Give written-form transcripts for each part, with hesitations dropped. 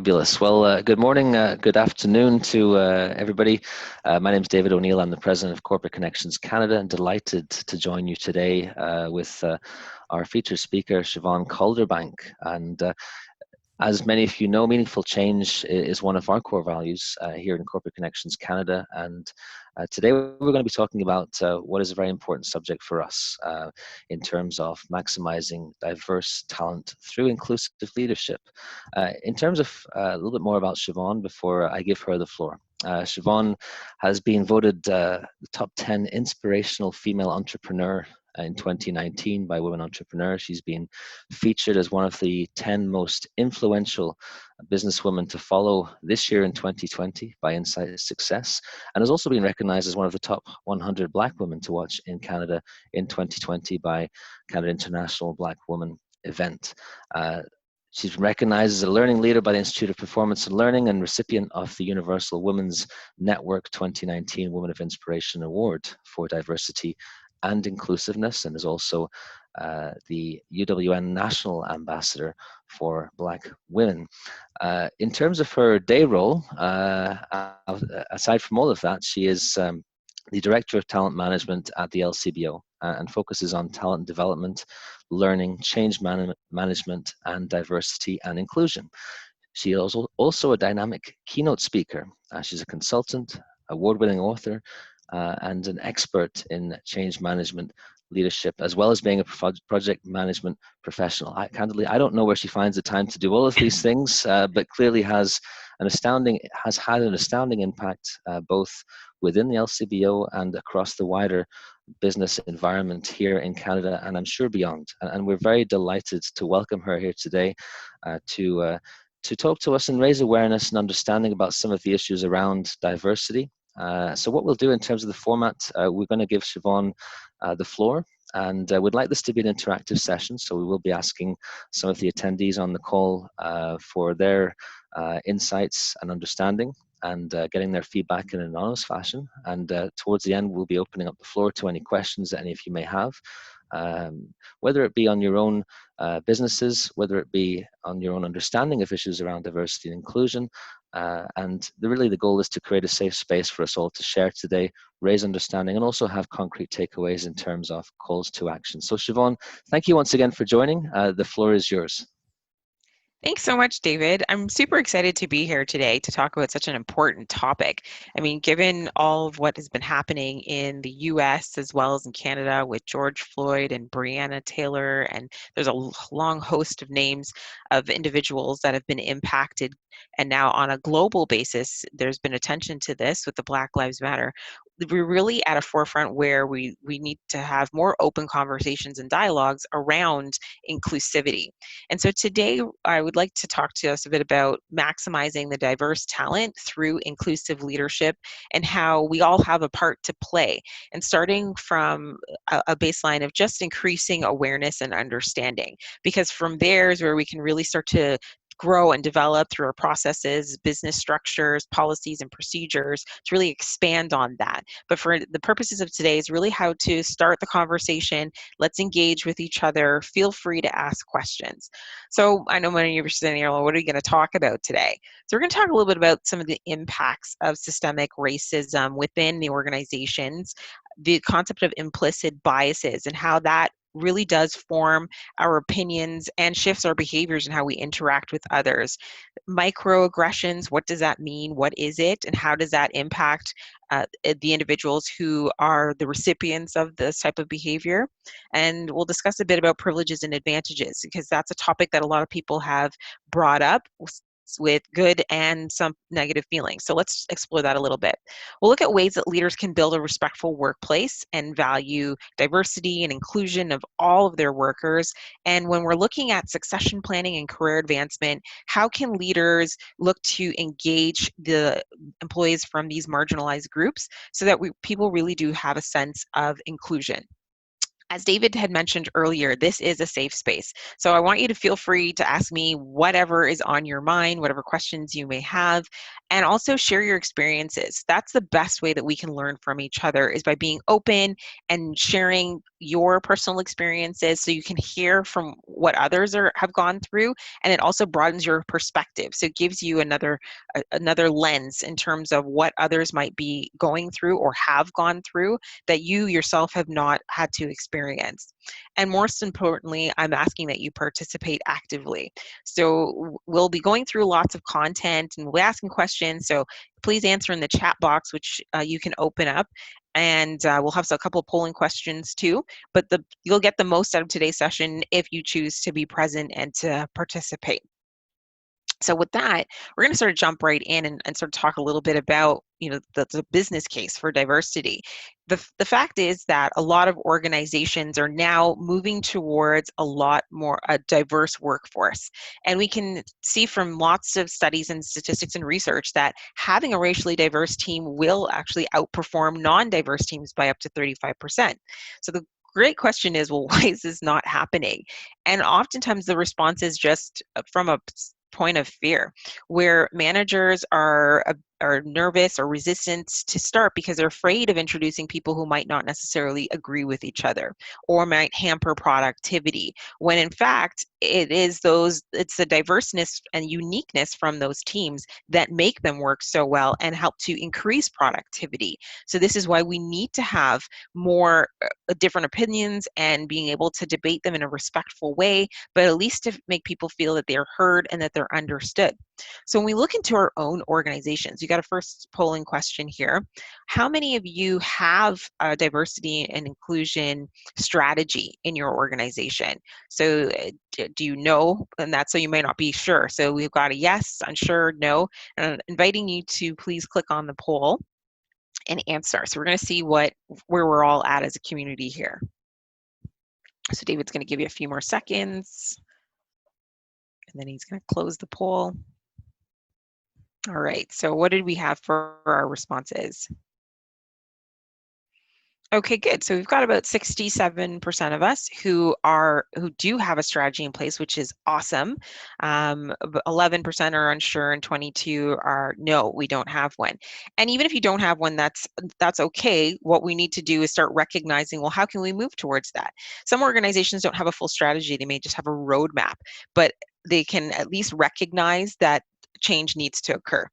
Fabulous. Well, good morning, good afternoon to everybody. My name is David O'Neill. I'm the president of CorporateConnections Canada, and delighted to join you today with our featured speaker, Siobhan Calderbank. And as many of you know, meaningful change is one of our core values here in CorporateConnections Canada. And today we're going to be talking about what is a very important subject for us in terms of maximizing diverse talent through inclusive leadership. In terms of a little bit more about Siobhan before I give her the floor. Siobhan has been voted the top 10 inspirational female entrepreneur in 2019 by Women Entrepreneurs. She's been featured as one of the 10 most influential businesswomen to follow this year in 2020 by Insight Success, and has also been recognized as one of the top 100 Black women to watch in Canada in 2020 by Canada International Black Woman event. She's been recognized as a learning leader by the Institute of Performance and Learning and recipient of the Universal Women's Network 2019 Women of Inspiration Award for Diversity and Inclusiveness, and is also the UWN National Ambassador for Black Women. In terms of her day role, aside from all of that, she is the Director of Talent Management at the LCBO and focuses on talent development, learning, change management, and diversity and inclusion. She is also a dynamic keynote speaker. She's a consultant, award-winning author, and an expert in change management leadership, as well as being a project management professional. Candidly, I don't know where she finds the time to do all of these things, but clearly has had an astounding impact both within the LCBO and across the wider business environment here in Canada, and I'm sure beyond. And we're very delighted to welcome her here today to talk to us and raise awareness and understanding about some of the issues around diversity. So what we'll do in terms of the format, we're going to give Siobhan the floor, and we'd like this to be an interactive session, so we will be asking some of the attendees on the call for their insights and understanding, and getting their feedback in an anonymous fashion. And towards the end, we'll be opening up the floor to any questions that any of you may have, whether it be on your own businesses, whether it be on your own understanding of issues around diversity and inclusion. And really the goal is to create a safe space for us all to share today, raise understanding, and also have concrete takeaways in terms of calls to action. So Siobhan, thank you once again for joining. The floor is yours. Thanks so much, David. I'm super excited to be here today to talk about such an important topic. I mean, given all of what has been happening in the US as well as in Canada with George Floyd and Breonna Taylor, and there's a long host of names of individuals that have been impacted. And now on a global basis, there's been attention to this with the Black Lives Matter. We're really at a forefront where we need to have more open conversations and dialogues around inclusivity. And so today I would like to talk to us a bit about maximizing the diverse talent through inclusive leadership and how we all have a part to play. And starting from a baseline of just increasing awareness and understanding, because from there is where we can really start to grow and develop through our processes, business structures, policies, and procedures to really expand on that. But for the purposes of today is really how to start the conversation. Let's engage with each other. Feel free to ask questions. So I know many of you are sitting here, well, what are we going to talk about today? So we're going to talk a little bit about some of the impacts of systemic racism within the organizations, the concept of implicit biases and how that really does form our opinions and shifts our behaviors and how we interact with others. Microaggressions, what does that mean? What is it? And how does that impact the individuals who are the recipients of this type of behavior? And we'll discuss a bit about privileges and advantages, because that's a topic that a lot of people have brought up with good and some negative feelings. So let's explore that a little bit. We'll look at ways that leaders can build a respectful workplace and value diversity and inclusion of all of their workers. And when we're looking at succession planning and career advancement, how can leaders look to engage the employees from these marginalized groups so that people really do have a sense of inclusion? As David had mentioned earlier, this is a safe space. So I want you to feel free to ask me whatever is on your mind, whatever questions you may have, and also share your experiences. That's the best way that we can learn from each other, is by being open and sharing your personal experiences so you can hear from what others have gone through, and it also broadens your perspective. So it gives you another lens in terms of what others might be going through or have gone through that you yourself have not had to experience. And most importantly, I'm asking that you participate actively. So we'll be going through lots of content and we'll be asking questions. So please answer in the chat box, which you can open up. And we'll have a couple of polling questions too. But you'll get the most out of today's session if you choose to be present and to participate. So with that, we're going to sort of jump right in and sort of talk a little bit about, the business case for diversity. The fact is that a lot of organizations are now moving towards a lot more a diverse workforce. And we can see from lots of studies and statistics and research that having a racially diverse team will actually outperform non-diverse teams by up to 35%. So the great question is, well, why is this not happening? And oftentimes the response is just from a point of fear, where managers are nervous or resistant to start because they're afraid of introducing people who might not necessarily agree with each other or might hamper productivity, when in fact it's the diverseness and uniqueness from those teams that make them work so well and help to increase productivity. So this is why we need to have more different opinions and being able to debate them in a respectful way, but at least to make people feel that they're heard and that they're understood. So when we look into our own organizations, you got a first polling question here. How many of you have a diversity and inclusion strategy in your organization? So do you know? And that's so you may not be sure. So we've got a yes, unsure, no. And I'm inviting you to please click on the poll and answer. So we're going to see where we're all at as a community here. So David's going to give you a few more seconds, and then he's going to close the poll. All right, so what did we have for our responses? Okay, good. So we've got about 67% of us who do have a strategy in place, which is awesome. 11% are unsure, and 22 are no, we don't have one. And even if you don't have one, that's okay. What we need to do is start recognizing, well, how can we move towards that? Some organizations don't have a full strategy; they may just have a roadmap, but they can at least recognize that change needs to occur.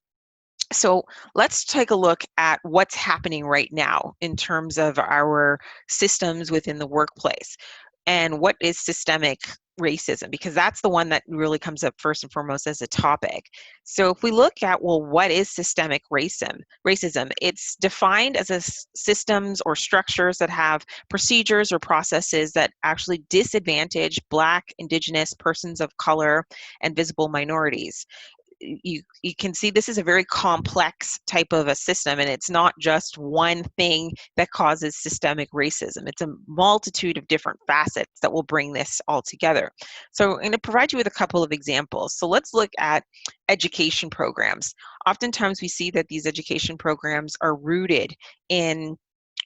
So let's take a look at what's happening right now in terms of our systems within the workplace and what is systemic racism, because that's the one that really comes up first and foremost as a topic. So if we look at, well, what is systemic racism? It's defined as systems or structures that have procedures or processes that actually disadvantage Black, Indigenous, persons of color, and visible minorities. You can see this is a very complex type of a system, and it's not just one thing that causes systemic racism. It's a multitude of different facets that will bring this all together. So I'm going to provide you with a couple of examples. So let's look at education programs. Oftentimes we see that these education programs are rooted in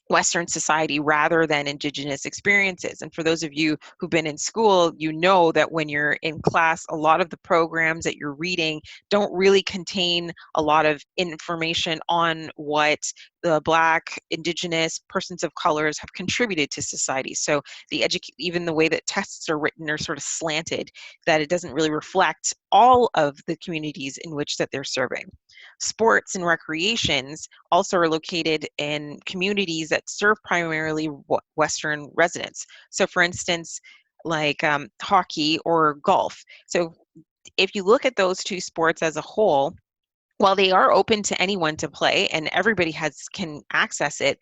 Western society rather than Indigenous experiences. And for those of you who've been in school, you know that when you're in class, a lot of the programs that you're reading don't really contain a lot of information on what the Black, Indigenous, persons of colors have contributed to society. So even the way that tests are written are sort of slanted, that it doesn't really reflect all of the communities in which that they're serving. Sports and recreations also are located in communities that serve primarily Western residents. So for instance, like hockey or golf. So if you look at those two sports as a whole, while they are open to anyone to play and everybody can access it,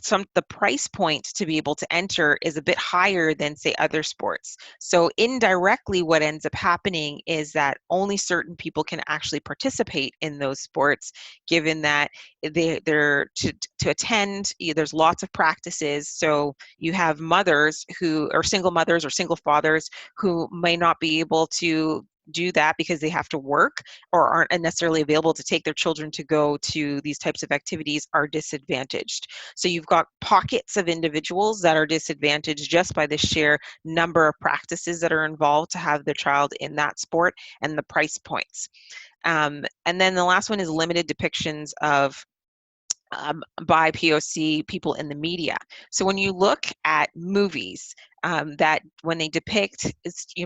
the price point to be able to enter is a bit higher than, say, other sports. So indirectly, what ends up happening is that only certain people can actually participate in those sports, given that they're to attend. There's lots of practices. So you have mothers who are single mothers or single fathers who may not be able to do that because they have to work or aren't necessarily available to take their children to go to these types of activities are disadvantaged. So you've got pockets of individuals that are disadvantaged just by the sheer number of practices that are involved to have their child in that sport and the price points. And then the last one is limited depictions of by POC people in the media. So when you look at movies that when they depict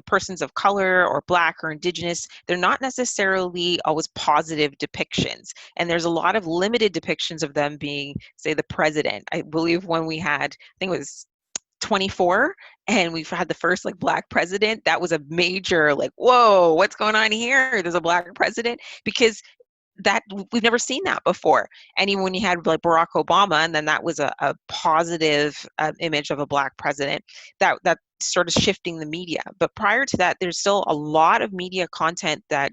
persons of color or Black or Indigenous, they're not necessarily always positive depictions. And there's a lot of limited depictions of them being, say, the president. I believe when we had, I think it was 24 and we've had the first like Black president, that was a major like, whoa, what's going on here? There's a Black president, because that we've never seen that before. And even when you had like Barack Obama, and then that was a positive image of a Black president, that sort of shifting the media. But prior to that, there's still a lot of media content that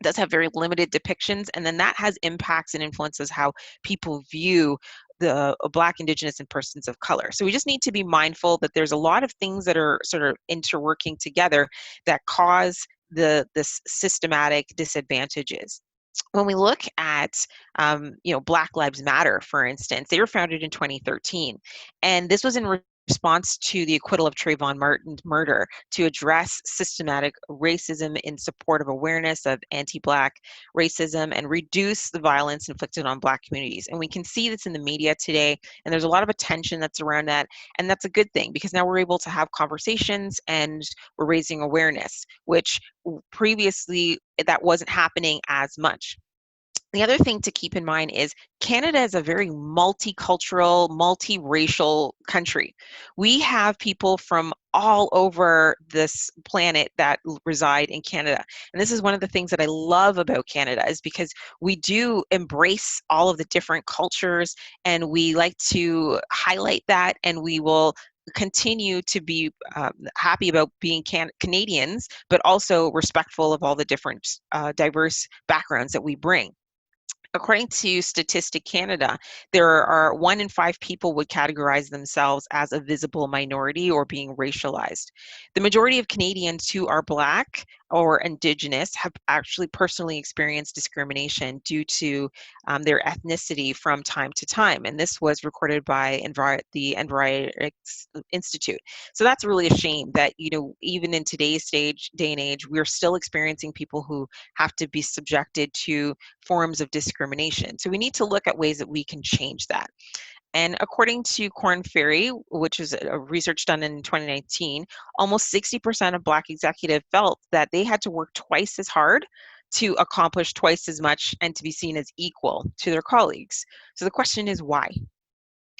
does have very limited depictions, and then that has impacts and influences how people view the Black, Indigenous, and persons of color. So we just need to be mindful that there's a lot of things that are sort of interworking together that cause this systematic disadvantages. When we look at, Black Lives Matter, for instance, they were founded in 2013, and this was in response to the acquittal of Trayvon Martin's murder to address systematic racism in support of awareness of anti-Black racism and reduce the violence inflicted on Black communities. And we can see this in the media today, and there's a lot of attention that's around that, and that's a good thing because now we're able to have conversations and we're raising awareness, which previously that wasn't happening as much. The other thing to keep in mind is Canada is a very multicultural, multiracial country. We have people from all over this planet that reside in Canada. And this is one of the things that I love about Canada, is because we do embrace all of the different cultures and we like to highlight that, and we will continue to be happy about being Canadians, but also respectful of all the different diverse backgrounds that we bring. According to Statistic Canada, there are 1 in 5 people would categorize themselves as a visible minority or being racialized. The majority of Canadians who are Black or Indigenous have actually personally experienced discrimination due to their ethnicity from time to time. And this was recorded by the Environics Institute. So that's really a shame that, even in today's day and age, we're still experiencing people who have to be subjected to forms of discrimination. So we need to look at ways that we can change that. And according to Korn Ferry, which is a research done in 2019, almost 60% of Black executives felt that they had to work twice as hard to accomplish twice as much and to be seen as equal to their colleagues. So the question is why?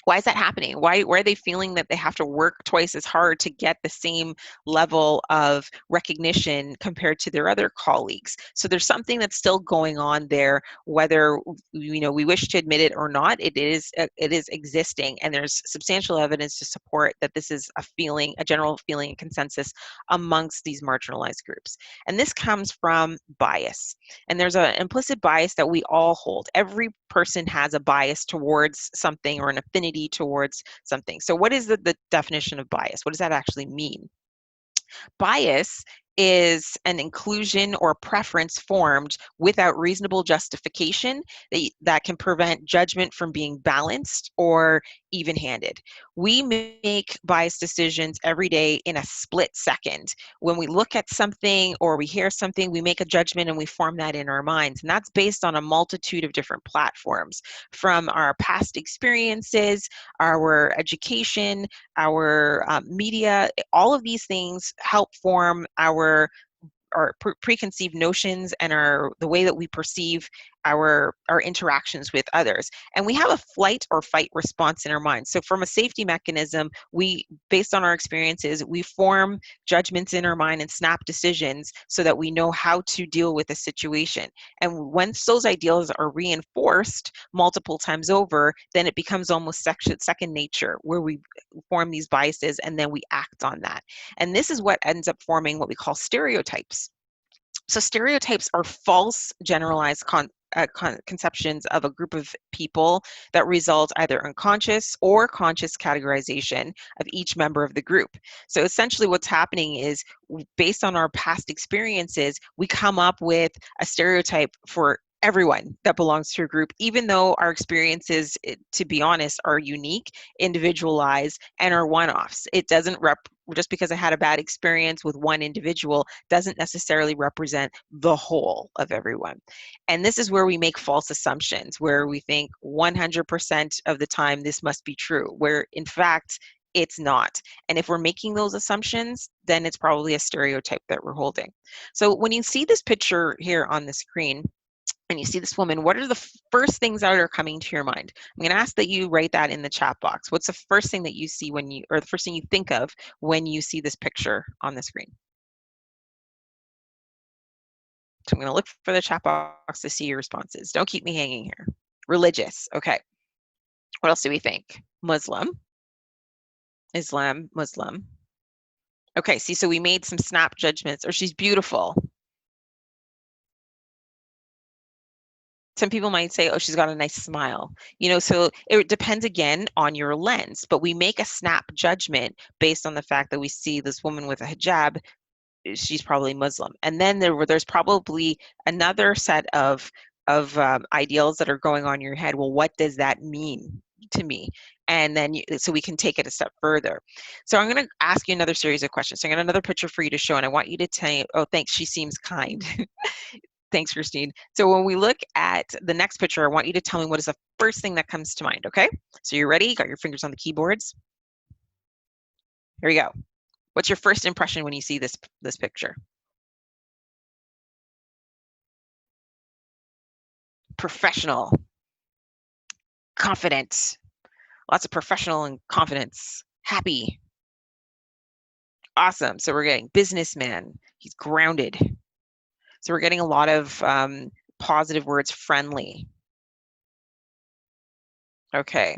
Why is that happening? Why are they feeling that they have to work twice as hard to get the same level of recognition compared to their other colleagues? So there's something that's still going on there, whether we wish to admit it or not. It is existing, and there's substantial evidence to support that this is a general feeling and consensus amongst these marginalized groups. And this comes from bias. And there's an implicit bias that we all hold. Every person has a bias towards something or an affinity towards something. So what is the definition of bias? What does that actually mean? Bias is an inclusion or preference formed without reasonable justification that can prevent judgment from being balanced or even-handed. We make biased decisions every day in a split second. When we look at something or we hear something, we make a judgment and we form that in our minds. And that's based on a multitude of different platforms, from our past experiences, our education, our media. All of these things help form our preconceived notions and the way that we perceive our interactions with others. And we have a flight or fight response in our minds. So from a safety mechanism, based on our experiences, we form judgments in our mind and snap decisions so that we know how to deal with a situation. And once those ideals are reinforced multiple times over, then it becomes almost second nature, where we form these biases and then we act on that. And this is what ends up forming what we call stereotypes. So stereotypes are false generalized conceptions of a group of people that result either unconscious or conscious categorization of each member of the group. So essentially what's happening is, based on our past experiences, we come up with a stereotype for everyone that belongs to a group, even though our experiences, to be honest, are unique, individualized, and are one-offs. It doesn't just because I had a bad experience with one individual doesn't necessarily represent the whole of everyone. And this is where we make false assumptions, where we think 100% of the time this must be true, where in fact it's not. And if we're making those assumptions, then it's probably a stereotype that we're holding. So when you see this picture here on the screen, and you see this woman, what are the first things that are coming to your mind? I'm going to ask that you write that in the chat box. What's the first thing that you see when you, or the first thing you think of when you see this picture on the screen? So I'm going to look for the chat box to see your responses. Don't keep me hanging here. Religious. Okay. What else do we think? Muslim. Islam, Muslim. Okay, see, so we made some snap judgments. Or she's beautiful. Some people might say, oh, she's got a nice smile. You know, so it depends again on your lens, but we make a snap judgment based on the fact that we see this woman with a hijab, she's probably Muslim. And then there's probably another set of ideals that are going on in your head. Well, what does that mean to me? And then so we can take it a step further. So I'm going to ask you another series of questions. So I got another picture for you to show, and I want you to tell me, oh, thanks, she seems kind. Thanks, Christine. So when we look at the next picture, I want you to tell me what is the first thing that comes to mind, okay? So you're ready? You got your fingers on the keyboards? Here we go. What's your first impression when you see this picture? Professional, confident, lots of professional and confidence, happy. Awesome. So we're getting businessman, he's grounded. So we're getting a lot of positive words, friendly. Okay.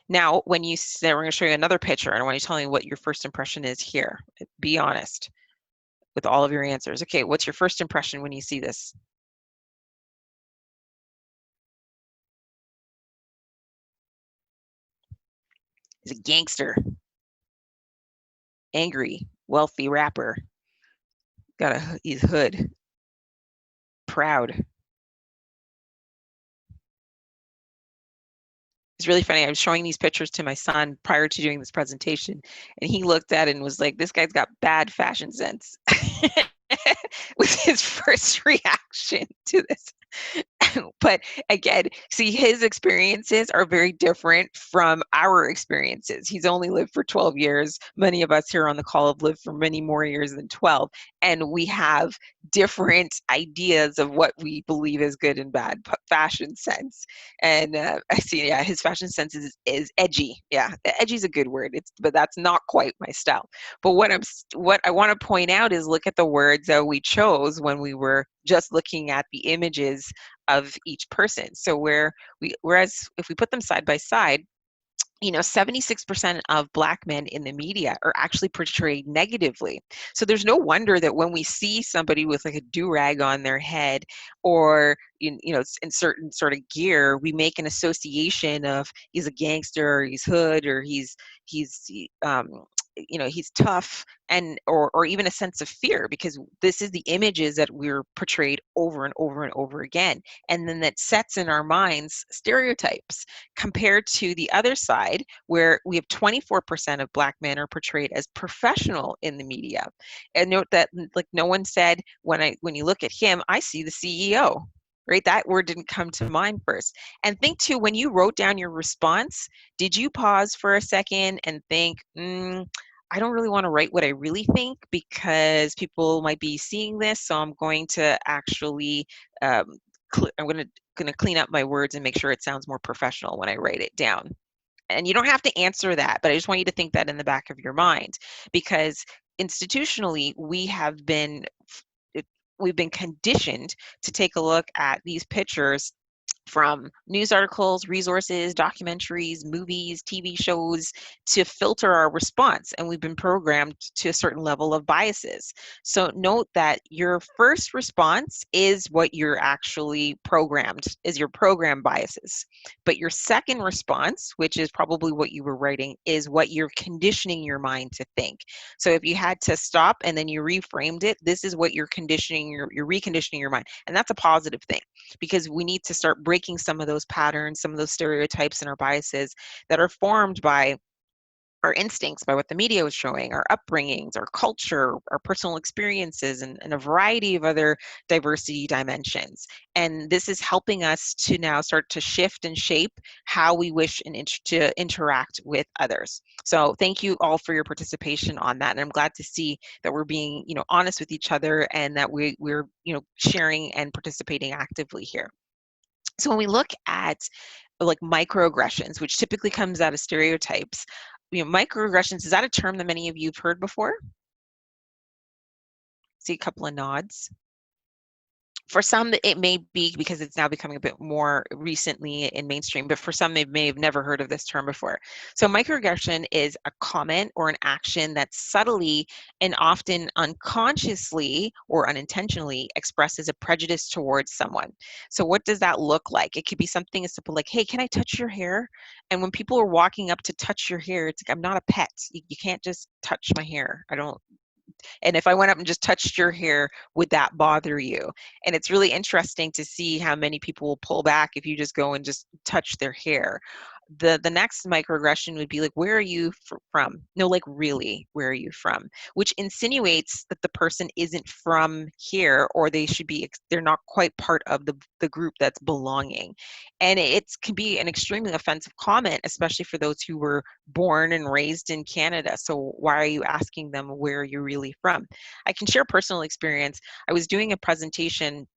Now, when you say, we're going to show you another picture, and I want you to tell me what your first impression is here. Be honest with all of your answers. Okay, what's your first impression when you see this? He's a gangster, angry, wealthy rapper, got his hood, proud. It's really funny. I was showing these pictures to my son prior to doing this presentation, and he looked at it and was like, this guy's got bad fashion sense. Was his first reaction to this. But again, see, his experiences are very different from our experiences. He's only lived for 12 years. Many of us here on the call have lived for many more years than 12. And we have different ideas of what we believe is good and bad fashion sense. And I see, yeah, his fashion sense is edgy. Yeah, edgy is a good word. But that's not quite my style. But what I want to point out is, look at the words that we chose when we were just looking at the images of each person. So whereas if we put them side by side, you know, 76% of Black men in the media are actually portrayed negatively. So there's no wonder that when we see somebody with like a do-rag on their head, or you know, in certain sort of gear, we make an association of he's a gangster, or he's hood, or he's you know, he's tough, and or even a sense of fear, because this is the images that we're portrayed over and over and over again. And then that sets in our minds stereotypes, compared to the other side, where we have 24% of Black men are portrayed as professional in the media. And note that, like, no one said, when you look at him, I see the CEO. Right? That word didn't come to mind first. And think too, when you wrote down your response, did you pause for a second and think, I don't really want to write what I really think, because people might be seeing this, so I'm going to actually, I'm going to clean up my words and make sure it sounds more professional when I write it down. And you don't have to answer that, but I just want you to think that in the back of your mind, because institutionally we've been conditioned to take a look at these pictures from news articles, resources, documentaries, movies, TV shows, to filter our response. And we've been programmed to a certain level of biases. So note that your first response is what you're actually programmed, is your program biases. But your second response, which is probably what you were writing, is what you're conditioning your mind to think. So if you had to stop and then you reframed it, this is what you're conditioning, you're reconditioning your mind. And that's a positive thing, because we need to start breaking some of those patterns, some of those stereotypes and our biases that are formed by our instincts, by what the media was showing, our upbringings, our culture, our personal experiences, and a variety of other diversity dimensions. And this is helping us to now start to shift and shape how we wish to interact with others. So thank you all for your participation on that. And I'm glad to see that we're being, honest with each other, and that we're, sharing and participating actively here. So when we look at like microaggressions, which typically comes out of stereotypes, microaggressions, is that a term that many of you have heard before? See a couple of nods. For some, it may be because it's now becoming a bit more recently in mainstream, but for some, they may have never heard of this term before. So microaggression is a comment or an action that subtly and often unconsciously or unintentionally expresses a prejudice towards someone. So what does that look like? It could be something as simple like, hey, can I touch your hair? And when people are walking up to touch your hair, it's like, I'm not a pet. You can't just touch my hair. I don't. And if I went up and just touched your hair, would that bother you? And it's really interesting to see how many people will pull back if you just go and just touch their hair. The next microaggression would be like, where are you from? No, like, really, where are you from? Which insinuates that the person isn't from here, or they're not quite part of the group that's belonging. And it can be an extremely offensive comment, especially for those who were born and raised in Canada. So why are you asking them where are you really from? I can share personal experience. I was doing a presentation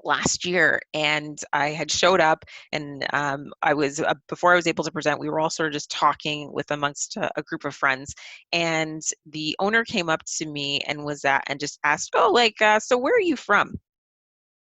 last year, and I had showed up, and I was before I was able to present, we were all sort of just talking with amongst a group of friends, and the owner came up to me and just asked, oh, like, so where are you from?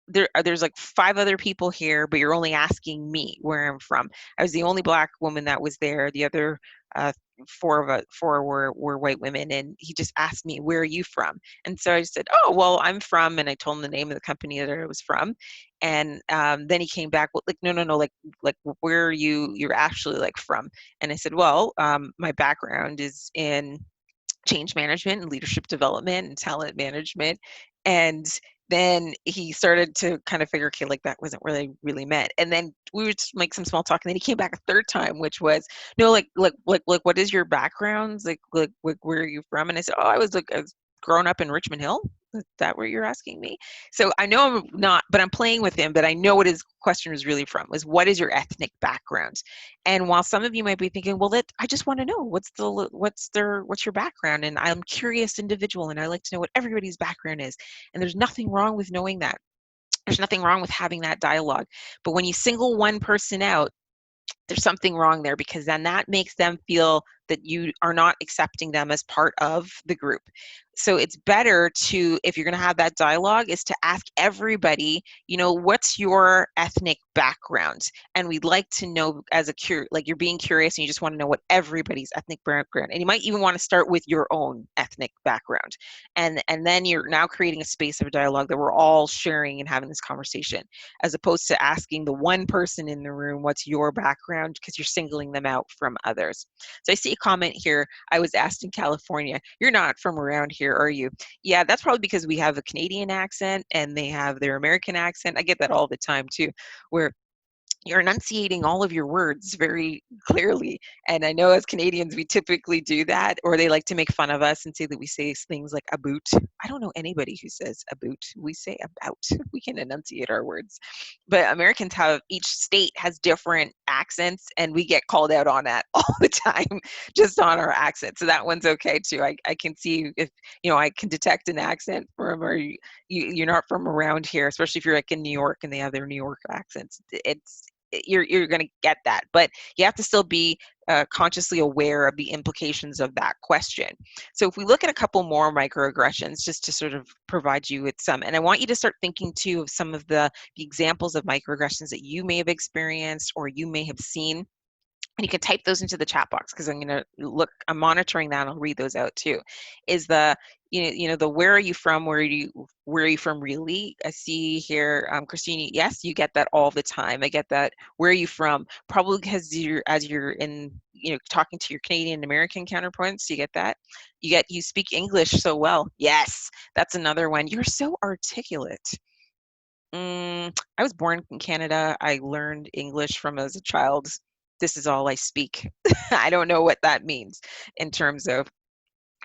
There's like 5 other people here, but you're only asking me where I'm from. I was the only Black woman that was there. The other uh, 4 were white women, and he just asked me, where are you from? And so I said, oh, well, I'm from, and I told him the name of the company that I was from. And then he came back with like, no, like where are you're actually like from? And I said, well, my background is in change management and leadership development and talent management. And then he started to kind of figure, okay, like that wasn't really meant. And then we would just make some small talk, and then he came back a third time, which was, no, like what is your background? Like where are you from? And I said, oh, I was grown up in Richmond Hill. Is that where you're asking me? So I know I'm not, but I'm playing with him, but I know what his question was really from, was what is your ethnic background? And while some of you might be thinking, well, I just want to know what's your background, and I'm a curious individual, and I like to know what everybody's background is, and there's nothing wrong with knowing that. There's nothing wrong with having that dialogue. But when you single one person out, there's something wrong there, because then that makes them feel that you are not accepting them as part of the group. So it's better to, if you're going to have that dialogue, is to ask everybody, what's your ethnic background? And we'd like to know, like you're being curious and you just want to know what everybody's ethnic background. And you might even want to start with your own ethnic background. And then you're now creating a space of a dialogue that we're all sharing and having this conversation, as opposed to asking the one person in the room, what's your background? Because you're singling them out from others. So I see a comment here. I was asked in California, you're not from around here, are you? Yeah, that's probably because we have a Canadian accent and they have their American accent. I get that all the time too, where you're enunciating all of your words very clearly. And I know as Canadians, we typically do that, or they like to make fun of us and say that we say things like about. I don't know anybody who says about. We say about. We can enunciate our words. But Americans each state has different accents, and we get called out on that all the time, just on our accent. So that one's okay too. I can see if, I can detect an accent from, or you're not from around here, especially if you're like in New York and they have their New York accents. you're going to get that, but you have to still be consciously aware of the implications of that question. So if we look at a couple more microaggressions, just to sort of provide you with some, and I want you to start thinking too of some of the examples of microaggressions that you may have experienced or you may have seen. And you can type those into the chat box, because I'm monitoring that and I'll read those out too. Is the, the where are you from, where are you from really? I see here, Christine, yes, you get that all the time. I get that. Where are you from? Probably because as you're in, talking to your Canadian American counterparts, you get that. You speak English so well. Yes, that's another one. You're so articulate. I was born in Canada. I learned English from as a child. This is all I speak. I don't know what that means in terms of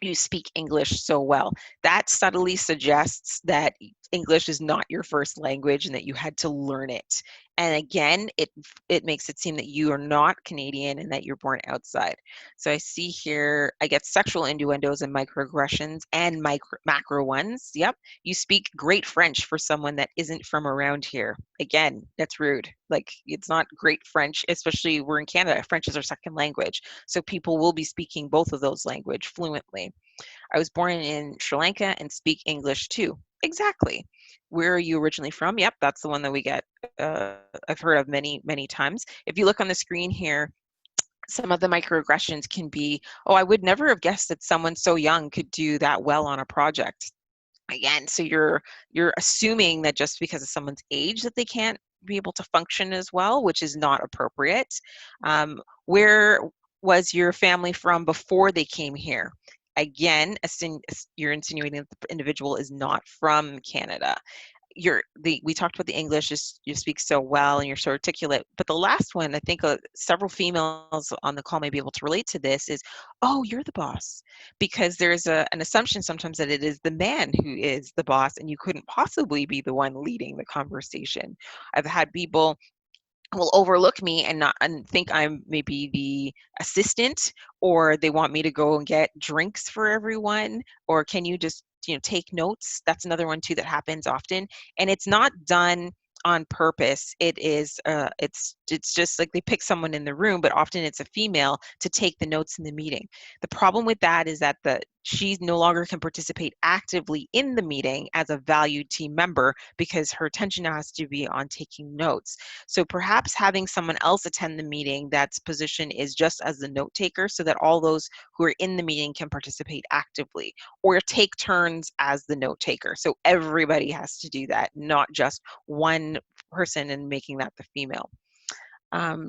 you speak English so well. That subtly suggests that English is not your first language and that you had to learn it. And again, it makes it seem that you are not Canadian and that you're born outside. So I see here, I get sexual innuendos and microaggressions and macro ones. Yep. You speak great French for someone that isn't from around here. Again, that's rude. Like, it's not great French, especially we're in Canada. French is our second language. So people will be speaking both of those language fluently. I was born in Sri Lanka and speak English too. Exactly. Where are you originally from? Yep, that's the one that we get. I've heard of many times. If you look on the screen here, some of the microaggressions can be, oh, I would never have guessed that someone so young could do that well on a project. Again, so you're assuming that just because of someone's age that they can't be able to function as well, which is not appropriate. Where was your family from before they came here? Again, you're insinuating that the individual is not from Canada. We talked about the English, you speak so well and you're so articulate, but the last one, I think several females on the call may be able to relate to this, is, oh, you're the boss, because there's an assumption sometimes that it is the man who is the boss and you couldn't possibly be the one leading the conversation. I've had people will overlook me and not and think I'm maybe the assistant, or they want me to go and get drinks for everyone, or can you just take notes. That's another one too that happens often, and it's not done on purpose. It's just like they pick someone in the room, but often it's a female to take the notes in the meeting. The problem with that is that she no longer can participate actively in the meeting as a valued team member, because her attention has to be on taking notes. So perhaps having someone else attend the meeting that's position is just as the note taker, so that all those who are in the meeting can participate actively, or take turns as the note taker. So everybody has to do that, not just one person and making that the female.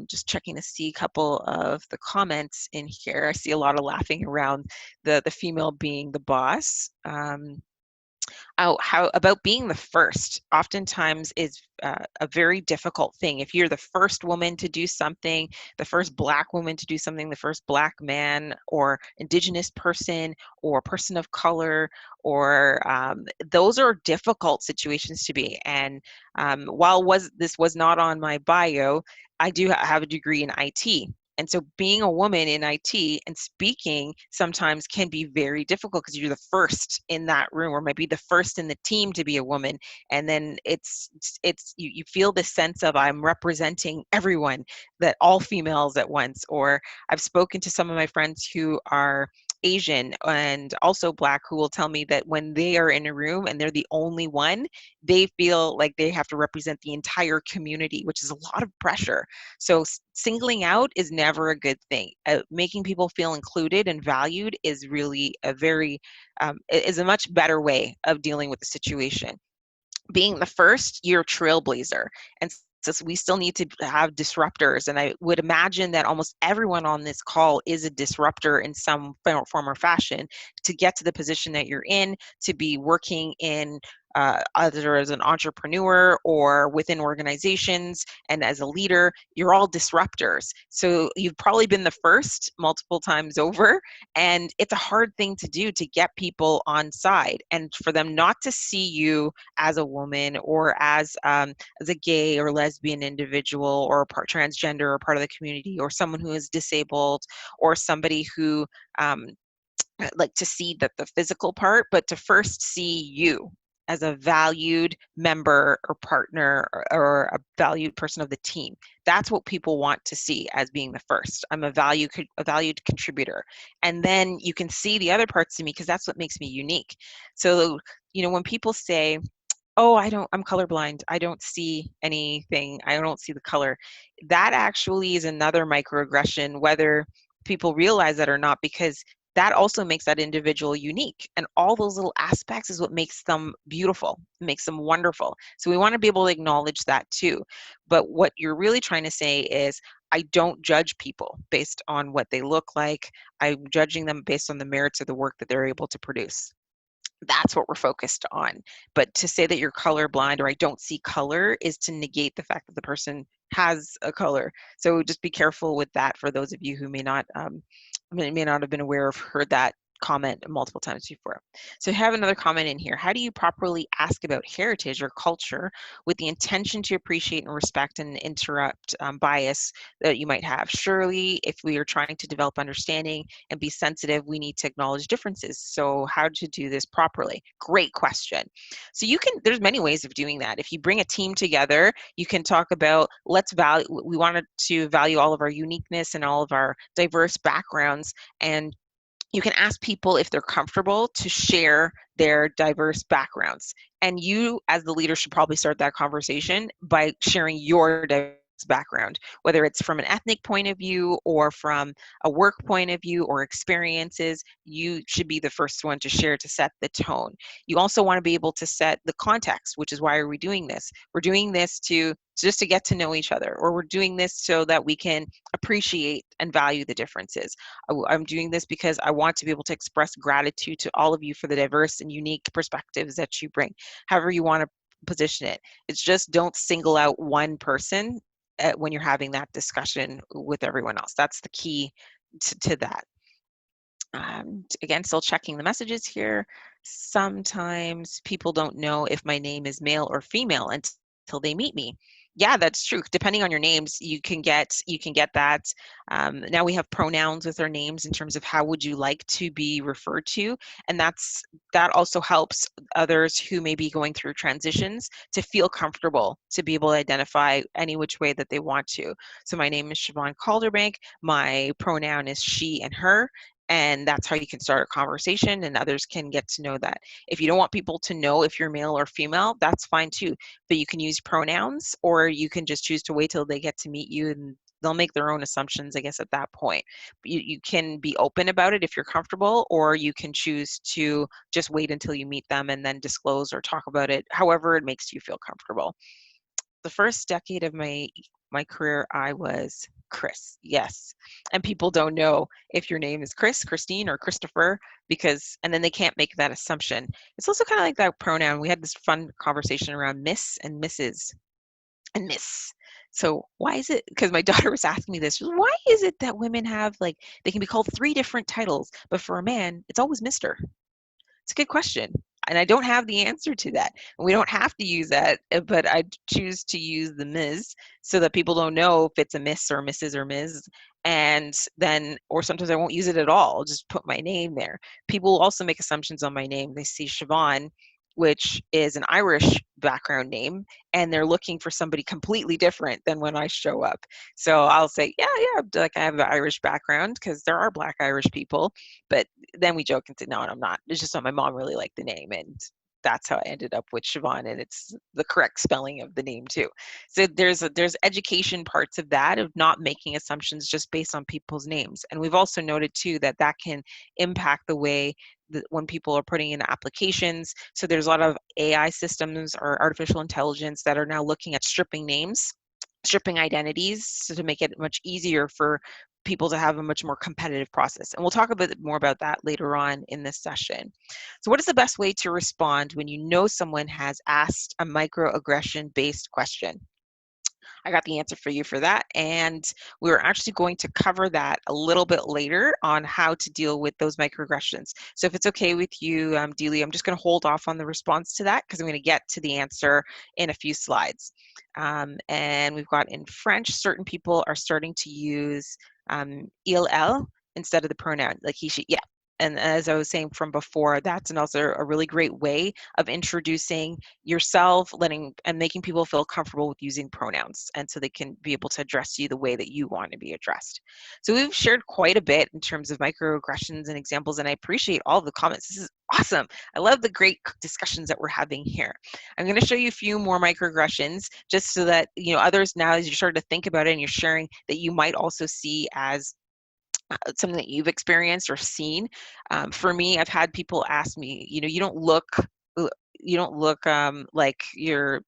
Just checking to see a couple of the comments in here. I see a lot of laughing around the female being the boss. How about being the first oftentimes is a very difficult thing. If you're the first woman to do something, the first Black woman to do something, the first Black man or Indigenous person or person of color, or those are difficult situations to be. And while this was not on my bio, I do have a degree in IT. And so being a woman in IT and speaking sometimes can be very difficult, because you're the first in that room, or maybe the first in the team to be a woman. And then you feel this sense of, I'm representing everyone, that all females at once. Or I've spoken to some of my friends who are Asian and also Black, who will tell me that when they are in a room and they're the only one, they feel like they have to represent the entire community, which is a lot of pressure. So singling out is never a good thing. Making people feel included and valued is really is a much better way of dealing with the situation. Being the first, you're a trailblazer. And so we still need to have disruptors. And I would imagine that almost everyone on this call is a disruptor in some form or fashion to get to the position that you're in, to be working in either as an entrepreneur or within organizations and as a leader. You're all disruptors. So you've probably been the first multiple times over, and it's a hard thing to do, to get people on side and for them not to see you as a woman, or as a gay or lesbian individual, or transgender, or part of the community, or someone who is disabled, or somebody who like to see the physical part, but to first see you as a valued member or partner, or a valued person of the team. That's what people want to see as being the first. I'm a valued contributor. And then you can see the other parts of me, because that's what makes me unique. So, when people say, oh, I'm colorblind, I don't see anything, I don't see the color, that actually is another microaggression, whether people realize that or not, because that also makes that individual unique. And all those little aspects is what makes them beautiful, makes them wonderful. So we want to be able to acknowledge that too. But what you're really trying to say is, I don't judge people based on what they look like. I'm judging them based on the merits of the work that they're able to produce. That's what we're focused on. But to say that you're colorblind or I don't see color is to negate the fact that the person has a color. So just be careful with that for those of you who may not have been aware of, heard that comment multiple times before. So I have another comment in here. How do you properly ask about heritage or culture with the intention to appreciate and respect and interrupt bias that you might have? Surely, if we are trying to develop understanding and be sensitive, we need to acknowledge differences. So how to do this properly? Great question. So there's many ways of doing that. If you bring a team together, you can talk about, we wanted to value all of our uniqueness and all of our diverse backgrounds, and you can ask people if they're comfortable to share their diverse backgrounds. And you, as the leader, should probably start that conversation by sharing your diverse background, whether it's from an ethnic point of view or from a work point of view or experiences. You should be the first one to share, to set the tone. You also want to be able to set the context, which is, why are we doing this? We're doing this just to get to know each other, or we're doing this so that we can appreciate and value the differences. I'm doing this because I want to be able to express gratitude to all of you for the diverse and unique perspectives that you bring. However you want to position it. It's just, don't single out one person when you're having that discussion with everyone else. That's the key to that. Again, still checking the messages here. Sometimes people don't know if my name is male or female until they meet me. Yeah, that's true. Depending on your names, you can get that. Now we have pronouns with our names in terms of how would you like to be referred to, and that also helps others who may be going through transitions to feel comfortable to be able to identify any which way that they want to. So my name is Siobhan Calderbank. My pronoun is she and her, and that's how you can start a conversation, and others can get to know that. If you don't want people to know if you're male or female, that's fine too. But you can use pronouns, or you can just choose to wait till they get to meet you, and they'll make their own assumptions, I guess, at that point. But you can be open about it if you're comfortable, or you can choose to just wait until you meet them and then disclose or talk about it, however it makes you feel comfortable. The first decade of my career, I was Chris. Yes. And people don't know if your name is Chris, Christine, or Christopher, and then they can't make that assumption. It's also kind of like that pronoun. We had this fun conversation around Miss and Mrs. and Miss. So why is it, because my daughter was asking me this, why is it that women have, like, they can be called 3 different titles, but for a man, it's always Mr.? It's a good question. And I don't have the answer to that. We don't have to use that, but I choose to use the Ms. so that people don't know if it's a Miss or Mrs. or Ms. And then, or sometimes I won't use it at all. I'll just put my name there. People also make assumptions on my name. They see Siobhan, which is an Irish background name, and they're looking for somebody completely different than when I show up. So I'll say, yeah, like I have an Irish background, because there are Black Irish people, but then we joke and say, no, I'm not. It's just that my mom really liked the name, and that's how I ended up with Siobhan, and it's the correct spelling of the name too. So there's education parts of that, of not making assumptions just based on people's names. And we've also noted too that can impact the way that when people are putting in applications. So there's a lot of AI systems or artificial intelligence that are now looking at stripping names, stripping identities, so to make it much easier for people to have a much more competitive process. And we'll talk a bit more about that later on in this session. So what is the best way to respond when you know someone has asked a microaggression based question? I got the answer for you for that. And we're actually going to cover that a little bit later on how to deal with those microaggressions. So if it's okay with you, Delia, I'm just going to hold off on the response to that, because I'm going to get to the answer in a few slides. And we've got in French, certain people are starting to use il, elle instead of the pronoun, like he, she. Yeah, and as I was saying from before, that's also a really great way of introducing yourself, letting and making people feel comfortable with using pronouns, and so they can be able to address you the way that you want to be addressed. So we've shared quite a bit in terms of microaggressions and examples, and I appreciate all the comments. This is awesome. I love the great discussions that we're having here. I'm going to show you a few more microaggressions just so that others, now as you start to think about it and you're sharing, that you might also see as something that you've experienced or seen. For me, I've had people ask me, you don't look like you're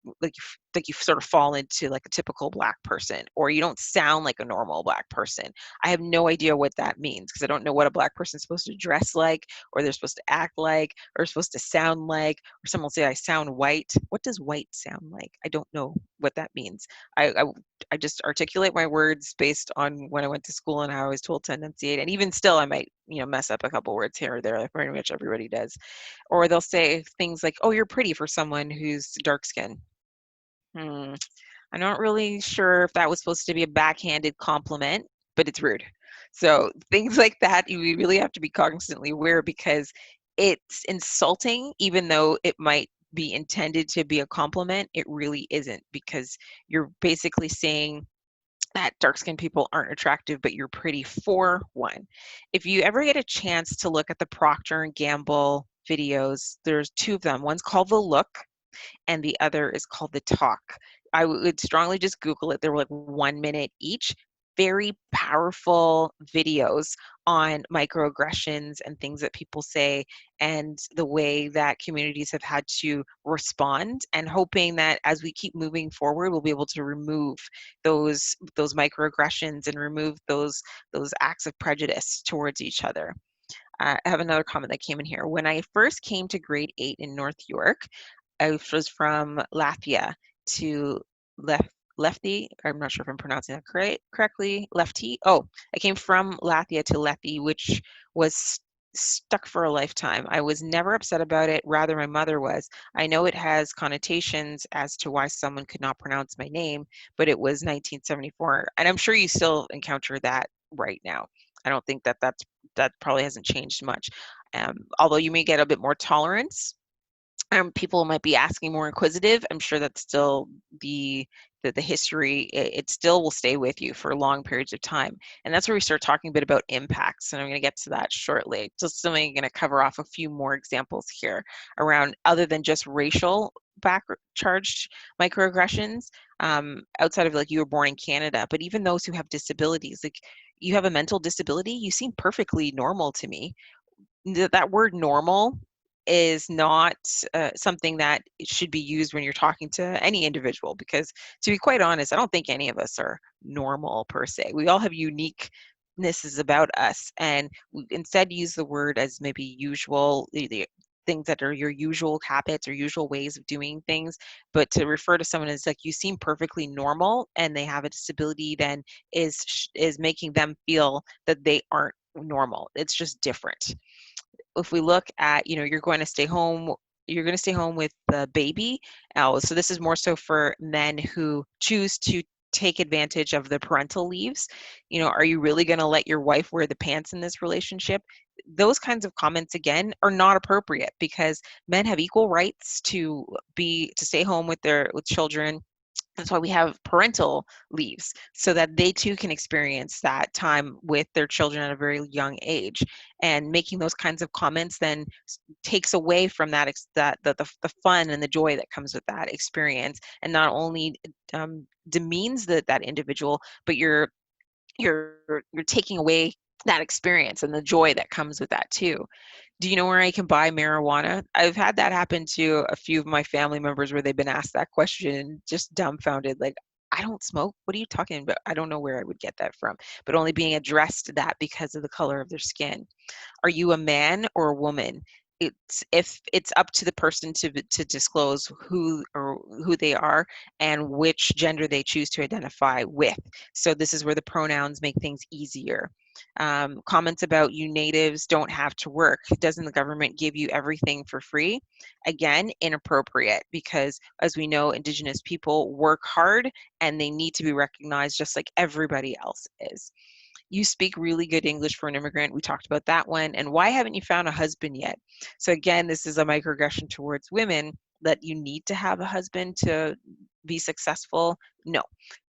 like you sort of fall into like a typical black person, or you don't sound like a normal black person. I have no idea what that means, because I don't know what a black person is supposed to dress like, or they're supposed to act like, or supposed to sound like. Or someone will say I sound white. What does white sound like? I don't know what that means. I just articulate my words based on when I went to school and how I was told to enunciate. And even still, I might, mess up a couple words here or there, like pretty much everybody does. Or they'll say things like, "Oh, you're pretty for someone who's dark skinned." Hmm. I'm not really sure if that was supposed to be a backhanded compliment, but it's rude. So things like that, you really have to be cognizantly aware, because it's insulting, even though it might be intended to be a compliment. It really isn't, because you're basically saying that dark skinned people aren't attractive, but you're pretty for one. If you ever get a chance to look at the Procter and Gamble videos, there's two of them. One's called The Look, and the other is called The Talk. I would strongly just Google it. They were like 1 minute each. Very powerful videos on microaggressions and things that people say, and the way that communities have had to respond, and hoping that as we keep moving forward, we'll be able to remove those microaggressions and remove those acts of prejudice towards each other. I have another comment that came in here. When I first came to grade 8 in North York, I was from Latvia to Lefty. I'm not sure if I'm pronouncing that correctly. Lefty. Oh, I came from Latvia to Lefty, which was stuck for a lifetime. I was never upset about it. Rather, my mother was. I know it has connotations as to why someone could not pronounce my name, but it was 1974, and I'm sure you still encounter that right now. I don't think that probably hasn't changed much. Although you may get a bit more tolerance, people might be asking more inquisitive. I'm sure that's still the history. It still will stay with you for long periods of time, and that's where we start talking a bit about impacts. And I'm going to get to that shortly. Just something, going to cover off a few more examples here around other than just racial back charged microaggressions, outside of like you were born in Canada, but even those who have disabilities, like you have a mental disability, you seem perfectly normal to me. That word normal is not something that should be used when you're talking to any individual, because to be quite honest, I don't think any of us are normal per se. We all have uniquenesses about us, and we instead use the word as maybe usual, the things that are your usual habits or usual ways of doing things. But to refer to someone as like you seem perfectly normal and they have a disability, then is making them feel that they aren't normal. It's just different. If we look at, you're going to stay home with the baby. So this is more so for men who choose to take advantage of the parental leaves. Are you really going to let your wife wear the pants in this relationship? Those kinds of comments, again, are not appropriate, because men have equal rights to stay home with children. That's why we have parental leaves, so that they too can experience that time with their children at a very young age. And making those kinds of comments then takes away from the fun and the joy that comes with that experience, and not only demeans that individual, but you're taking away that experience and the joy that comes with that too. Do you know where I can buy marijuana? I've had that happen to a few of my family members, where they've been asked that question, just dumbfounded, like, I don't smoke. What are you talking about? I don't know where I would get that from, but only being addressed that because of the color of their skin. Are you a man or a woman? If it's up to the person to disclose who they are and which gender they choose to identify with. So this is where the pronouns make things easier. Comments about you natives don't have to work. Doesn't the government give you everything for free? Again, inappropriate, because as we know, Indigenous people work hard and they need to be recognized just like everybody else is. You speak really good English for an immigrant. We talked about that one. And why haven't you found a husband yet? So again, this is a microaggression towards women, that you need to have a husband to be successful. No,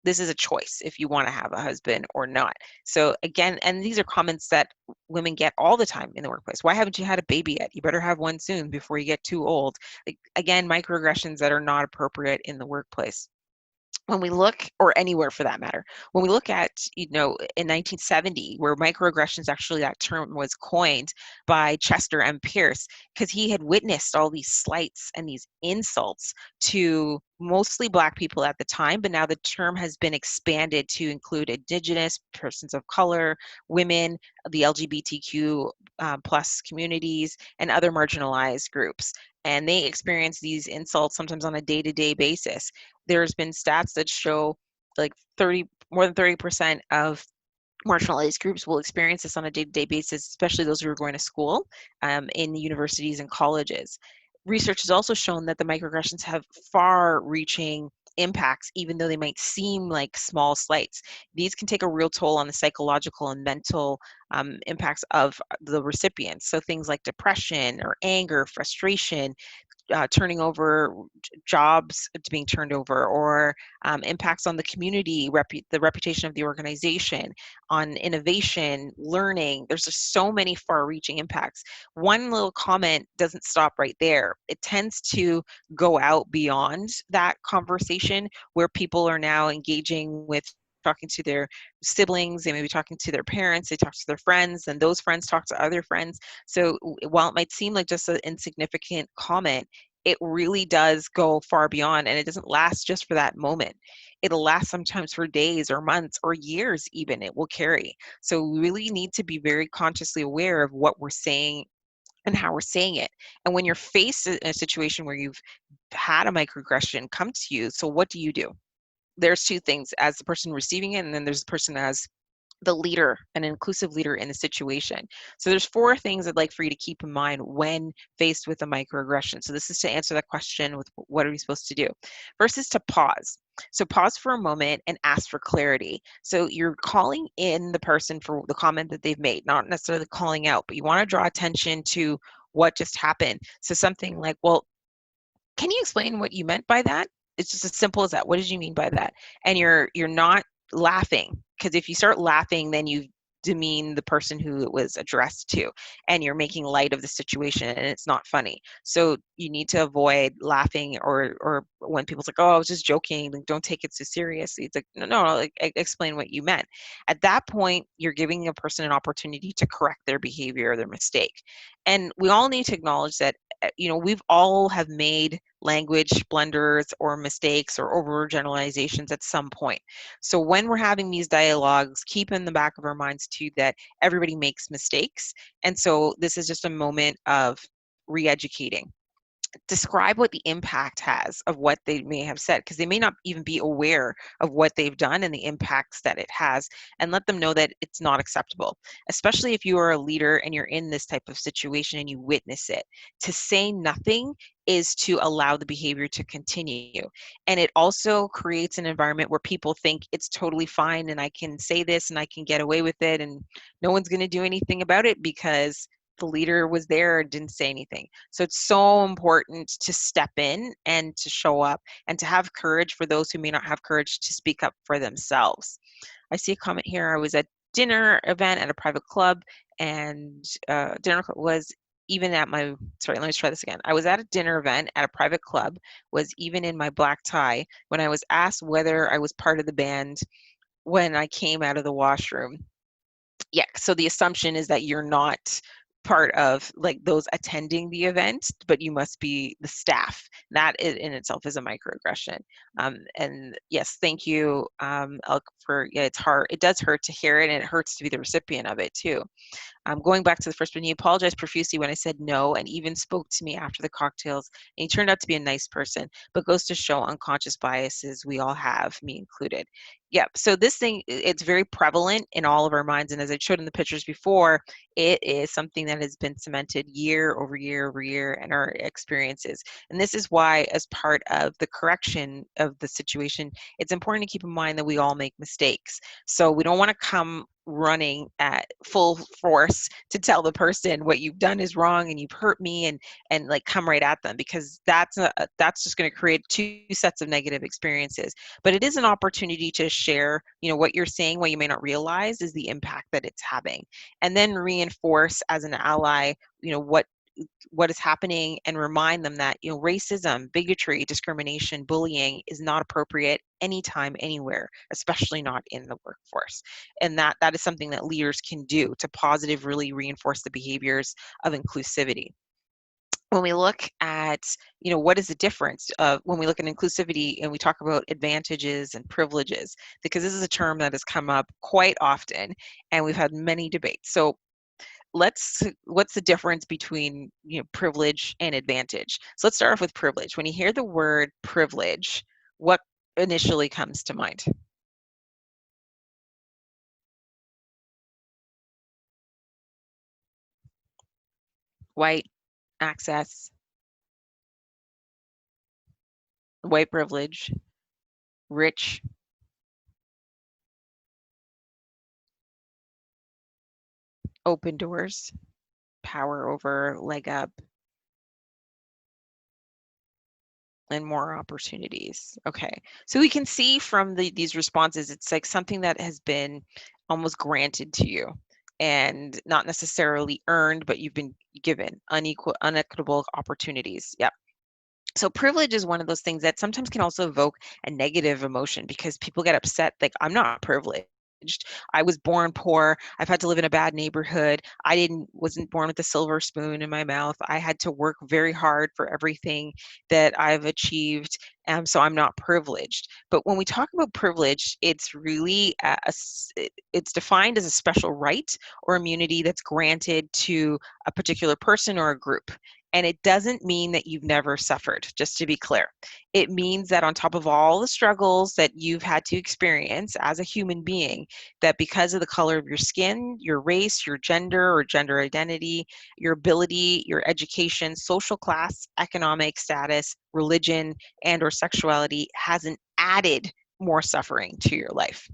this is a choice if you want to have a husband or not. So again, and these are comments that women get all the time in the workplace. Why haven't you had a baby yet? You better have one soon before you get too old. Like, again, microaggressions that are not appropriate in the workplace. When we look, or anywhere for that matter, when we look at, in 1970, where microaggressions, actually that term was coined by Chester M. Pierce, because he had witnessed all these slights and these insults to mostly Black people at the time, but now the term has been expanded to include Indigenous, persons of color, women, the LGBTQ plus communities, and other marginalized groups. And they experience these insults sometimes on a day-to-day basis. There's been stats that show like more than 30% of marginalized groups will experience this on a day-to-day basis, especially those who are going to school in universities and colleges. Research has also shown that the microaggressions have far-reaching impacts, even though they might seem like small slights. These can take a real toll on the psychological and mental impacts of the recipients. So things like depression or anger, frustration, turning over jobs to being turned over, or impacts on the community, the reputation of the organization, on innovation, learning. There's just so many far-reaching impacts. One little comment doesn't stop right there. It tends to go out beyond that conversation, where people are now engaging with talking to their siblings, they may be talking to their parents, they talk to their friends, and those friends talk to other friends. So while it might seem like just an insignificant comment, it really does go far beyond, and it doesn't last just for that moment. It'll last sometimes for days or months or years even, it will carry. So we really need to be very consciously aware of what we're saying and how we're saying it. And when you're faced in a situation where you've had a microaggression come to you, so what do? There's two things: as the person receiving it, and then there's the person as the leader, an inclusive leader in the situation. So there's four things I'd like for you to keep in mind when faced with a microaggression. So this is to answer that question with what are we supposed to do. First is to pause. So pause for a moment and ask for clarity. So you're calling in the person for the comment that they've made, not necessarily calling out, but you want to draw attention to what just happened. So something like, well, can you explain what you meant by that? It's just as simple as that. What did you mean by that? And you're not laughing, because if you start laughing, then you demean the person who it was addressed to, and you're making light of the situation, and it's not funny. So you need to avoid laughing, or when people's like, oh, I was just joking, like, don't take it so seriously. It's like, no, like, explain what you meant. At that point, you're giving a person an opportunity to correct their behavior or their mistake. And we all need to acknowledge that we've all have made language blunders or mistakes or overgeneralizations at some point. So when we're having these dialogues, keep in the back of our minds too that everybody makes mistakes. And so this is just a moment of re-educating. Describe what the impact has of what they may have said, because they may not even be aware of what they've done and the impacts that it has, and let them know that it's not acceptable, especially if you are a leader and you're in this type of situation and you witness it. To say nothing is to allow the behavior to continue. And it also creates an environment where people think it's totally fine and I can say this and I can get away with it and no one's going to do anything about it because the leader was there and didn't say anything. So it's so important to step in and to show up and to have courage for those who may not have courage to speak up for themselves. I see a comment here. I was at dinner event at a private club, and dinner was even at my, sorry, let me try this again. I was at a dinner event at a private club, was even in my black tie, when I was asked whether I was part of the band when I came out of the washroom. Yeah, so the assumption is that you're not part of like those attending the event, but you must be the staff. That in itself is a microaggression. And yes, thank you, Elk, for, yeah, it's hard. It does hurt to hear it, and it hurts to be the recipient of it too. Going back to the first one, he apologized profusely when I said no, and even spoke to me after the cocktails. And he turned out to be a nice person, but goes to show unconscious biases we all have, me included. Yeah, so this thing, it's very prevalent in all of our minds. And as I showed in the pictures before, it is something that has been cemented year over year over year in our experiences. And this is why, as part of the correction of the situation, it's important to keep in mind that we all make mistakes. mistakes. So we don't want to come running at full force to tell the person what you've done is wrong and you've hurt me, and like come right at them, because that's just going to create two sets of negative experiences. But it is an opportunity to share, what you're saying, what you may not realize is the impact that it's having, and then reinforce as an ally, what is happening, and remind them that racism, bigotry, discrimination, bullying is not appropriate anytime, anywhere, especially not in the workforce. And that is something that leaders can do to positively reinforce the behaviors of inclusivity. When we look at, what is the difference of when we look at inclusivity and we talk about advantages and privileges, because this is a term that has come up quite often and we've had many debates. So what's the difference between privilege and advantage? So let's start off with privilege. When you hear the word privilege, what initially comes to mind? White, access, white privilege, rich, open doors, power over, leg up, and more opportunities. Okay, so we can see from these responses, it's like something that has been almost granted to you and not necessarily earned, but you've been given unequitable opportunities. Yeah. So privilege is one of those things that sometimes can also evoke a negative emotion, because people get upset, like, I'm not privileged. I was born poor. I've had to live in a bad neighborhood. Wasn't born with a silver spoon in my mouth. I had to work very hard for everything that I've achieved. So I'm not privileged. But when we talk about privilege, it's really it's defined as a special right or immunity that's granted to a particular person or a group. And it doesn't mean that you've never suffered, just to be clear. It means that on top of all the struggles that you've had to experience as a human being, that because of the color of your skin, your race, your gender or gender identity, your ability, your education, social class, economic status, religion, and or sexuality hasn't added more suffering to your life.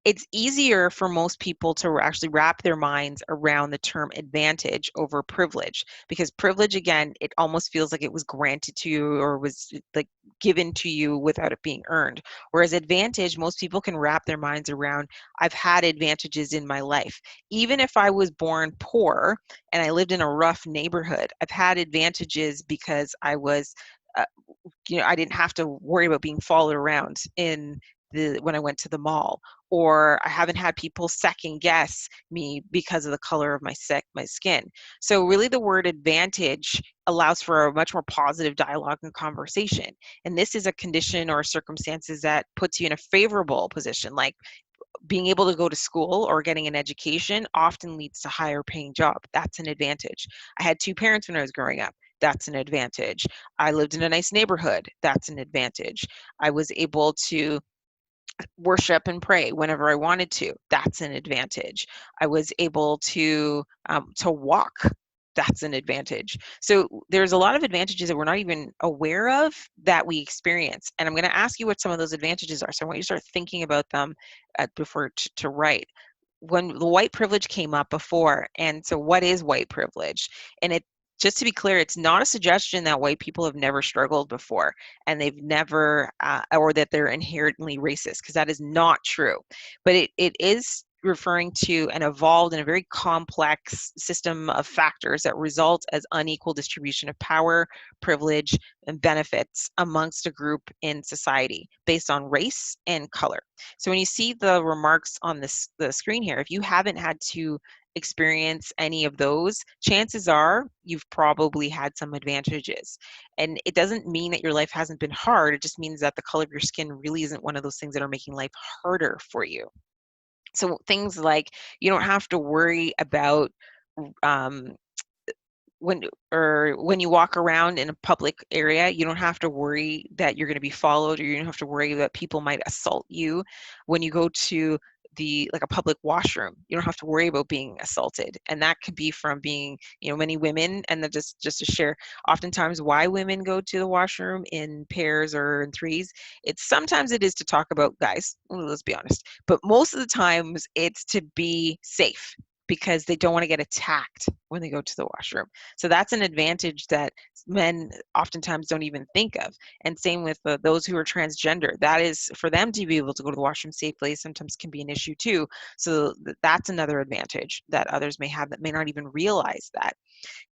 It's easier for most people to actually wrap their minds around the term advantage over privilege, because privilege, again, it almost feels like it was granted to you or was like given to you without it being earned. Whereas advantage, most people can wrap their minds around, I've had advantages in my life. Even if I was born poor and I lived in a rough neighborhood, I've had advantages because uh, I didn't have to worry about being followed around when I went to the mall, or I haven't had people second guess me because of the color of my skin. So really the word advantage allows for a much more positive dialogue and conversation. And this is a condition or circumstances that puts you in a favorable position, like being able to go to school or getting an education often leads to higher paying job. That's an advantage. I had two parents when I was growing up. That's an advantage. I lived in a nice neighborhood. That's an advantage. I was able to worship and pray whenever I wanted to. That's an advantage. I was able to walk. That's an advantage. So there's a lot of advantages that we're not even aware of that we experience. And I'm going to ask you what some of those advantages are. So I want you to start thinking about them before to write. When the white privilege came up before, and so what is white privilege? And it just to be clear, it's not a suggestion that white people have never struggled before and they've never, or that they're inherently racist, because that is not true. But it is referring to an evolved and a very complex system of factors that result as unequal distribution of power, privilege, and benefits amongst a group in society based on race and color. So when you see the remarks on the screen here, if you haven't had to experience any of those, chances are you've probably had some advantages. And it doesn't mean that your life hasn't been hard. It just means that the color of your skin really isn't one of those things that are making life harder for you. So things like you don't have to worry about um, when you walk around in a public area, you don't have to worry that you're going to be followed, or you don't have to worry that people might assault you. When you go to like a public washroom. You don't have to worry about being assaulted, and that could be from being, many women. And then just to share, oftentimes why women go to the washroom in pairs or in threes, sometimes it is to talk about guys. Let's be honest, but most of the times it's to be safe, because they don't want to get attacked when they go to the washroom. So that's an advantage that men oftentimes don't even think of. And same with those who are transgender. That is, for them to be able to go to the washroom safely sometimes can be an issue too. So that's another advantage that others may have that may not even realize that.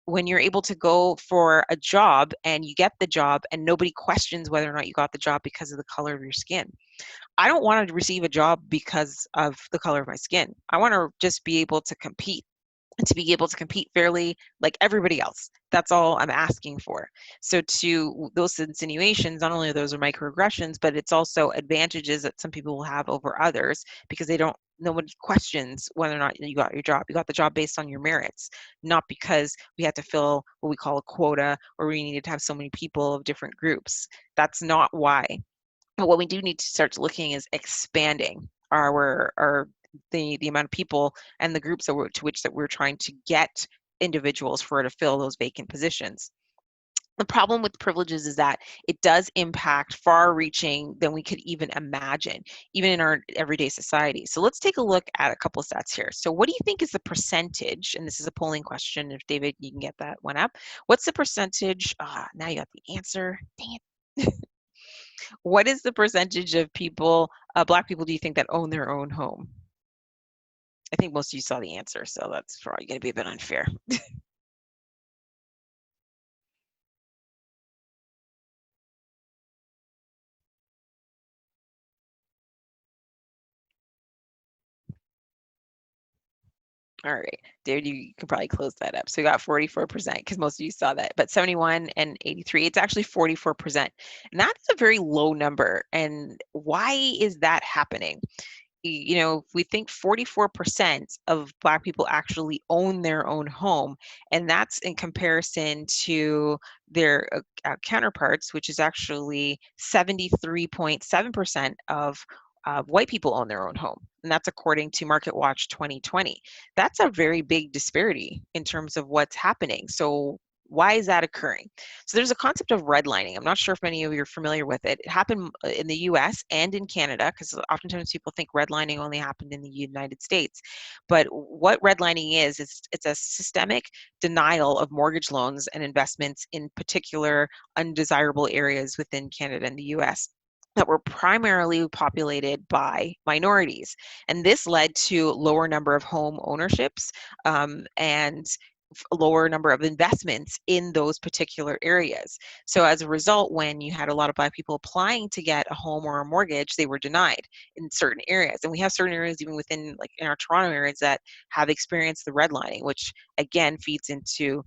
When you're able to go for a job and you get the job and nobody questions whether or not you got the job because of the color of your skin. I don't want to receive a job because of the color of my skin. I want to just be able to compete, and to be able to compete fairly like everybody else. That's all I'm asking for. So to those insinuations, not only are those are microaggressions, but it's also advantages that some people will have over others, because nobody questions whether or not you got your job. You got the job based on your merits, not because we had to fill what we call a quota, or we needed to have so many people of different groups. That's not why. But what we do need to start looking is expanding our the amount of people and the groups to which that we're trying to get individuals to fill those vacant positions. The problem with privileges is that it does impact far reaching than we could even imagine, even in our everyday society. So let's take a look at a couple of stats here. So what do you think is the percentage, and this is a polling question, if David, you can get that one up. What's the percentage? Now you got the answer. Dang it. What is the percentage of people, Black people, do you think that own their own home? I think most of you saw the answer, so that's probably going to be a bit unfair. All right, David, you can probably close that up. So we got 44% because most of you saw that, but 71 and 83, it's actually 44%. And that's a very low number. And why is that happening? If we think 44% of Black people actually own their own home, and that's in comparison to their counterparts, which is actually 73.7% of white people own their own home. And that's according to Market Watch 2020. That's a very big disparity in terms of what's happening. So why is that occurring? So there's a concept of redlining. I'm not sure if many of you are familiar with it. It happened in the US and in Canada, because oftentimes people think redlining only happened in the United States. But what redlining is it's a systemic denial of mortgage loans and investments in particular undesirable areas within Canada and the US that were primarily populated by minorities. And this led to lower number of home ownerships, and a lower number of investments in those particular areas. So as a result, when you had a lot of Black people applying to get a home or a mortgage, they were denied in certain areas. And we have certain areas even within, like in our Toronto areas, that have experienced the redlining, which again feeds into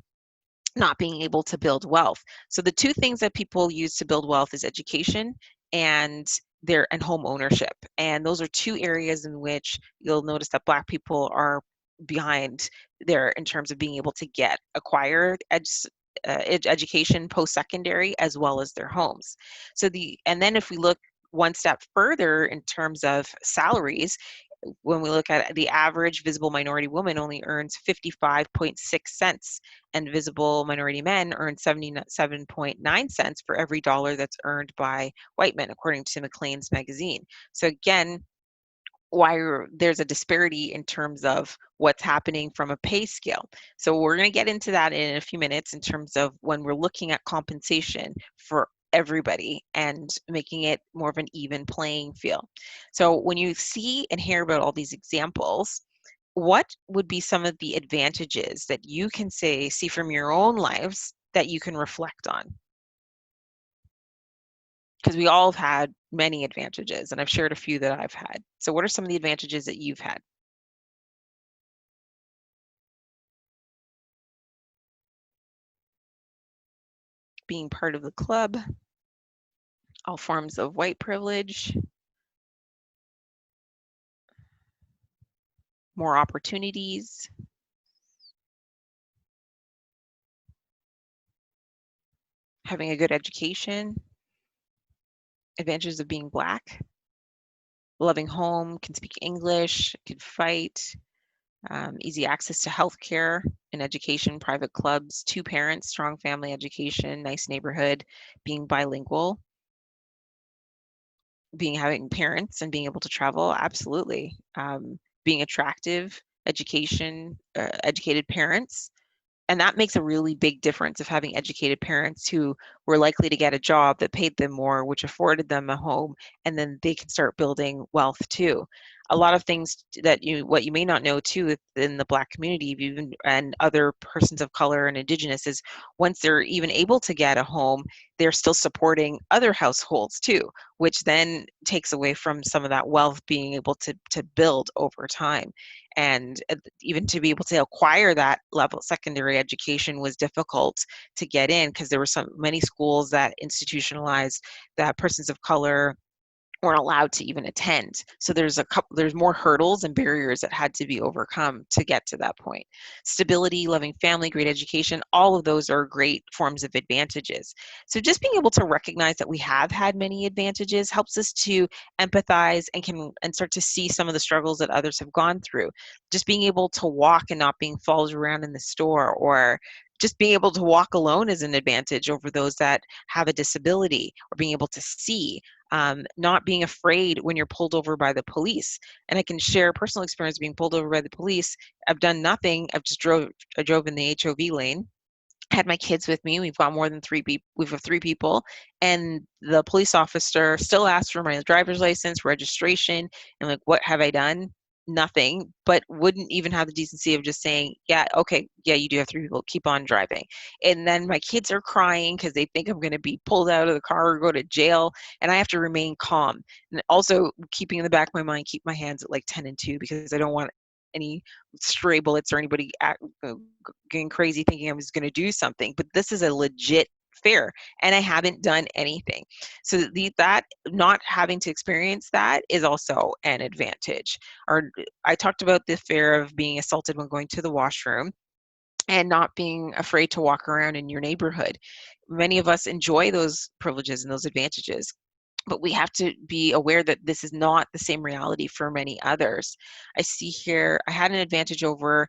not being able to build wealth. So the two things that people use to build wealth is education and home ownership. And those are two areas in which you'll notice that Black people are behind there in terms of being able to acquire education post-secondary as well as their homes. And then if we look one step further in terms of salaries, when we look at the average visible minority woman only earns 55.6 cents, and visible minority men earn 77.9 cents for every dollar that's earned by white men, according to Maclean's magazine. So again, why there's a disparity in terms of what's happening from a pay scale. So we're going to get into that in a few minutes in terms of when we're looking at compensation for everybody and making it more of an even playing field. So when you see and hear about all these examples, what would be some of the advantages that you can see from your own lives that you can reflect on? Because we all have had many advantages, and I've shared a few that I've had. So what are some of the advantages that you've had? Being part of the club, all forms of white privilege, more opportunities, having a good education, advantages of being Black. loving home, can speak English, can fight, easy access to healthcare and education, private clubs, two parents, strong family education, nice neighborhood, being bilingual, having parents and being able to travel, absolutely. Being attractive, education, educated parents, and that makes a really big difference of having educated parents who were likely to get a job that paid them more, which afforded them a home, and then they can start building wealth too. A lot of things that what you may not know too in the Black community, even and other persons of color and Indigenous, is once they're even able to get a home, they're still supporting other households too, which then takes away from some of that wealth being able to build over time. And even to be able to acquire that level secondary education was difficult to get in because there were so many schools that institutionalized that persons of color weren't allowed to even attend. So there's more hurdles and barriers that had to be overcome to get to that point. Stability, loving family, great education, all of those are great forms of advantages. So just being able to recognize that we have had many advantages helps us to empathize and start to see some of the struggles that others have gone through. Just being able to walk and not being followed around in the store, or just being able to walk alone is an advantage over those that have a disability, or being able to see, not being afraid when you're pulled over by the police. And I can share personal experience being pulled over by the police. I've done nothing. I drove in the HOV lane, had my kids with me. We've got more than three people. We've got three people, and the police officer still asked for my driver's license, registration, and like, what have I done? Nothing, but wouldn't even have the decency of just saying, yeah, okay, yeah, you do have three people, keep on driving. And then my kids are crying because they think I'm going to be pulled out of the car or go to jail, and I have to remain calm. And also keeping in the back of my mind, keep my hands at like 10 and 2 because I don't want any stray bullets or anybody getting crazy thinking I was going to do something. But this is a legit fare, and I haven't done anything. So that not having to experience that is also an advantage. Or I talked about the fear of being assaulted when going to the washroom and not being afraid to walk around in your neighborhood. Many of us enjoy those privileges and those advantages, but we have to be aware that this is not the same reality for many others. I see here, I had an advantage over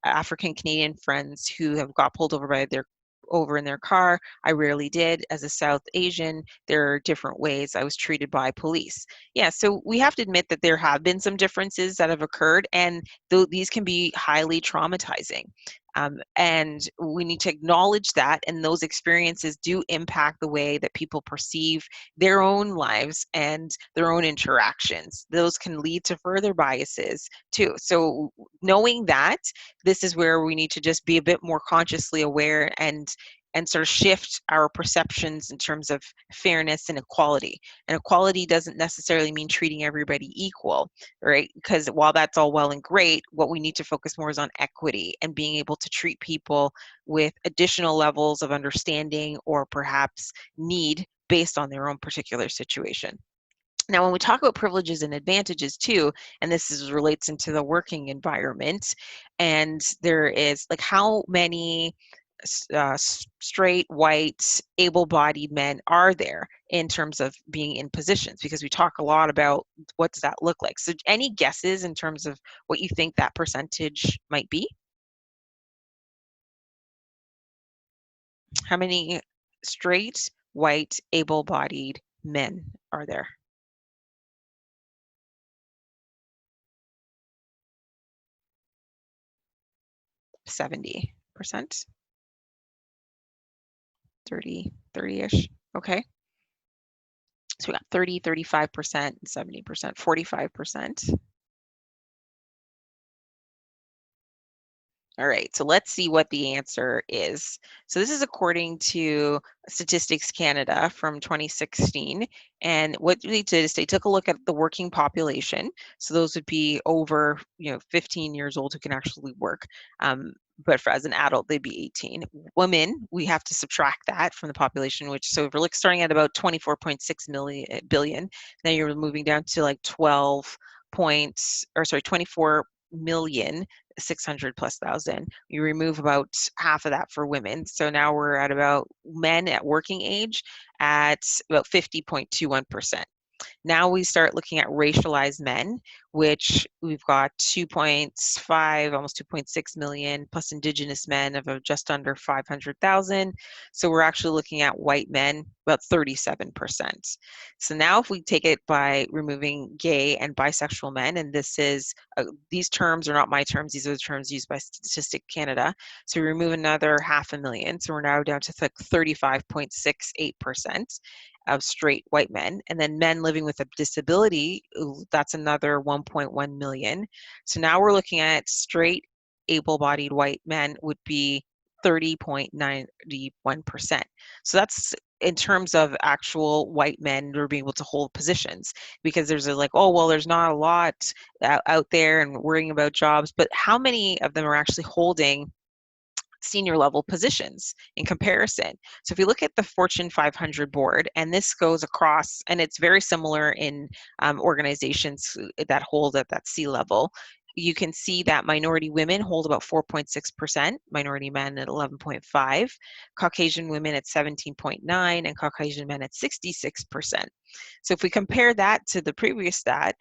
African Canadian friends who have got pulled over by their over in their car. I rarely did. As a South Asian, there are different ways I was treated by police. Yeah, so we have to admit that there have been some differences that have occurred, and these can be highly traumatizing. And we need to acknowledge that, and those experiences do impact the way that people perceive their own lives and their own interactions. Those can lead to further biases too. So knowing that, this is where we need to just be a bit more consciously aware and sort of shift our perceptions in terms of fairness and equality. And equality doesn't necessarily mean treating everybody equal, right? Because while that's all well and great, what we need to focus more is on equity and being able to treat people with additional levels of understanding or perhaps need based on their own particular situation. Now, when we talk about privileges and advantages too, and relates into the working environment, and there is like how many straight, white, able-bodied men are there in terms of being in positions? Because we talk a lot about what does that look like. So any guesses in terms of what you think that percentage might be? How many straight, white, able-bodied men are there? 70%? 30-ish. Okay. So we got 30, 35%, 70%, 45%. All right, so let's see what the answer is. So this is according to Statistics Canada from 2016. And what they did is they took a look at the working population. So those would be over, 15 years old who can actually work. But as an adult, they'd be 18. Women, we have to subtract that from the population, which, so if we're starting at about 24.6 billion, now you're moving down to like 24 million 600 plus thousand. You remove about half of that for women. So now we're at about men at working age at about 50.21%. Now we start looking at racialized men, which we've got 2.5, almost 2.6 million, plus Indigenous men of just under 500,000. So we're actually looking at white men, about 37%. So now if we take it by removing gay and bisexual men, and this is, these terms are not my terms, these are the terms used by Statistic Canada. So we remove another 500,000. So we're now down to 35.68% of straight white men. And then men living with a disability, that's another 1.1 million. So now we're looking at straight able-bodied white men would be 30.91%. So that's in terms of actual white men who are being able to hold positions, because there's like, oh, well, there's not a lot out there and worrying about jobs, but how many of them are actually holding senior level positions in comparison? So if you look at the Fortune 500 board, and this goes across, and it's very similar in organizations that hold at that C level, you can see that minority women hold about 4.6%, minority men at 11.5%, Caucasian women at 17.9%, and Caucasian men at 66%. So if we compare that to the previous stat,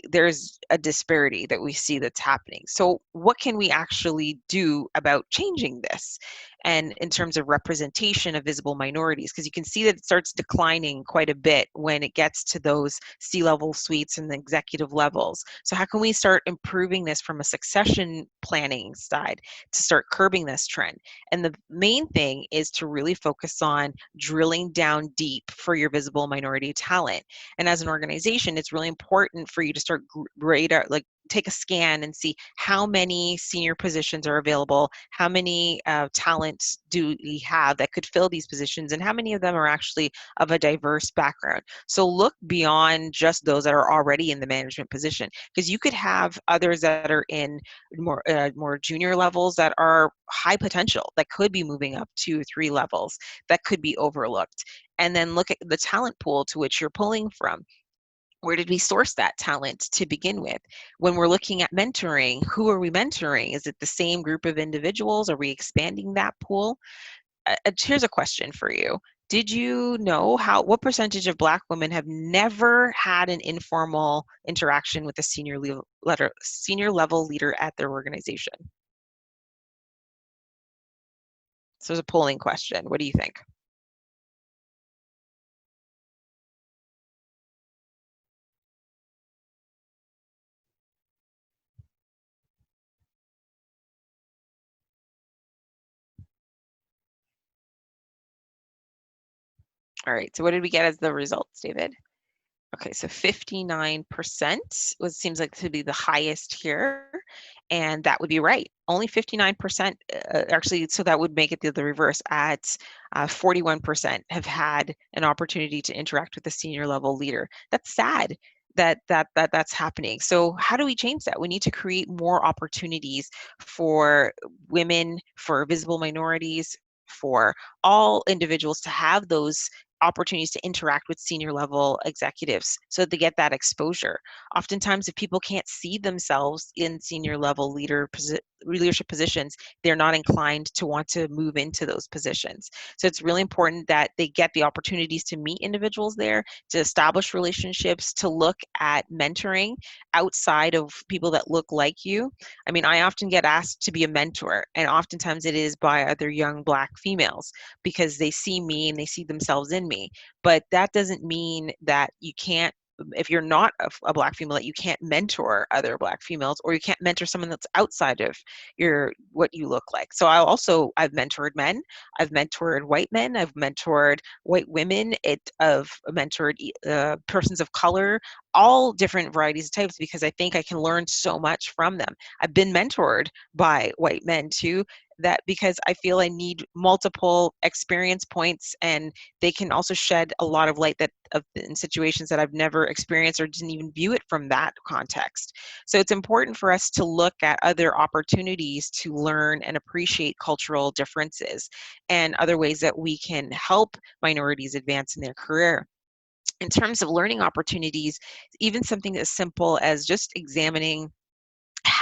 there's a disparity that we see that's happening. So what can we actually do about changing this? And in terms of representation of visible minorities, because you can see that it starts declining quite a bit when it gets to those C-level suites and the executive levels. So how can we start improving this from a succession planning side to start curbing this trend? And the main thing is to really focus on drilling down deep for your visible minority talent. And as an organization, it's really important for you to start radar, like take a scan and see how many senior positions are available, how many talents do we have that could fill these positions, and how many of them are actually of a diverse background. So look beyond just those that are already in the management position, because you could have others that are in more junior levels that are high potential, that could be moving up 2 or 3 levels, that could be overlooked. And then look at the talent pool to which you're pulling from. Where did we source that talent to begin with? When we're looking at mentoring, who are we mentoring? Is it the same group of individuals? Are we expanding that pool? Here's a question for you. Did you know what percentage of Black women have never had an informal interaction with a senior level leader at their organization? So it's a polling question. What do you think? All right, so what did we get as the results, David? Okay, so 59% seems like to be the highest here, and that would be right. Only 59%, actually, so that would make it the reverse. At 41% have had an opportunity to interact with a senior level leader. That's sad that's happening. So how do we change that? We need to create more opportunities for women, for visible minorities, for all individuals to have those opportunities to interact with senior level executives so that they get that exposure. Oftentimes, if people can't see themselves in senior level leadership positions, they're not inclined to want to move into those positions. So it's really important that they get the opportunities to meet individuals there, to establish relationships, to look at mentoring outside of people that look like you. I mean, I often get asked to be a mentor, and oftentimes it is by other young Black females because they see me and they see themselves in me. But that doesn't mean that you can't, if you're not a Black female, that you can't mentor other Black females, or you can't mentor someone that's outside of what you look like. So I've mentored men, I've mentored white men, I've mentored white women, I've mentored persons of color, all different varieties of types, because I think I can learn so much from them. I've been mentored by white men too, that because I feel I need multiple experience points, and they can also shed a lot of light in situations that I've never experienced or didn't even view it from that context. So it's important for us to look at other opportunities to learn and appreciate cultural differences and other ways that we can help minorities advance in their career. In terms of learning opportunities, even something as simple as just examining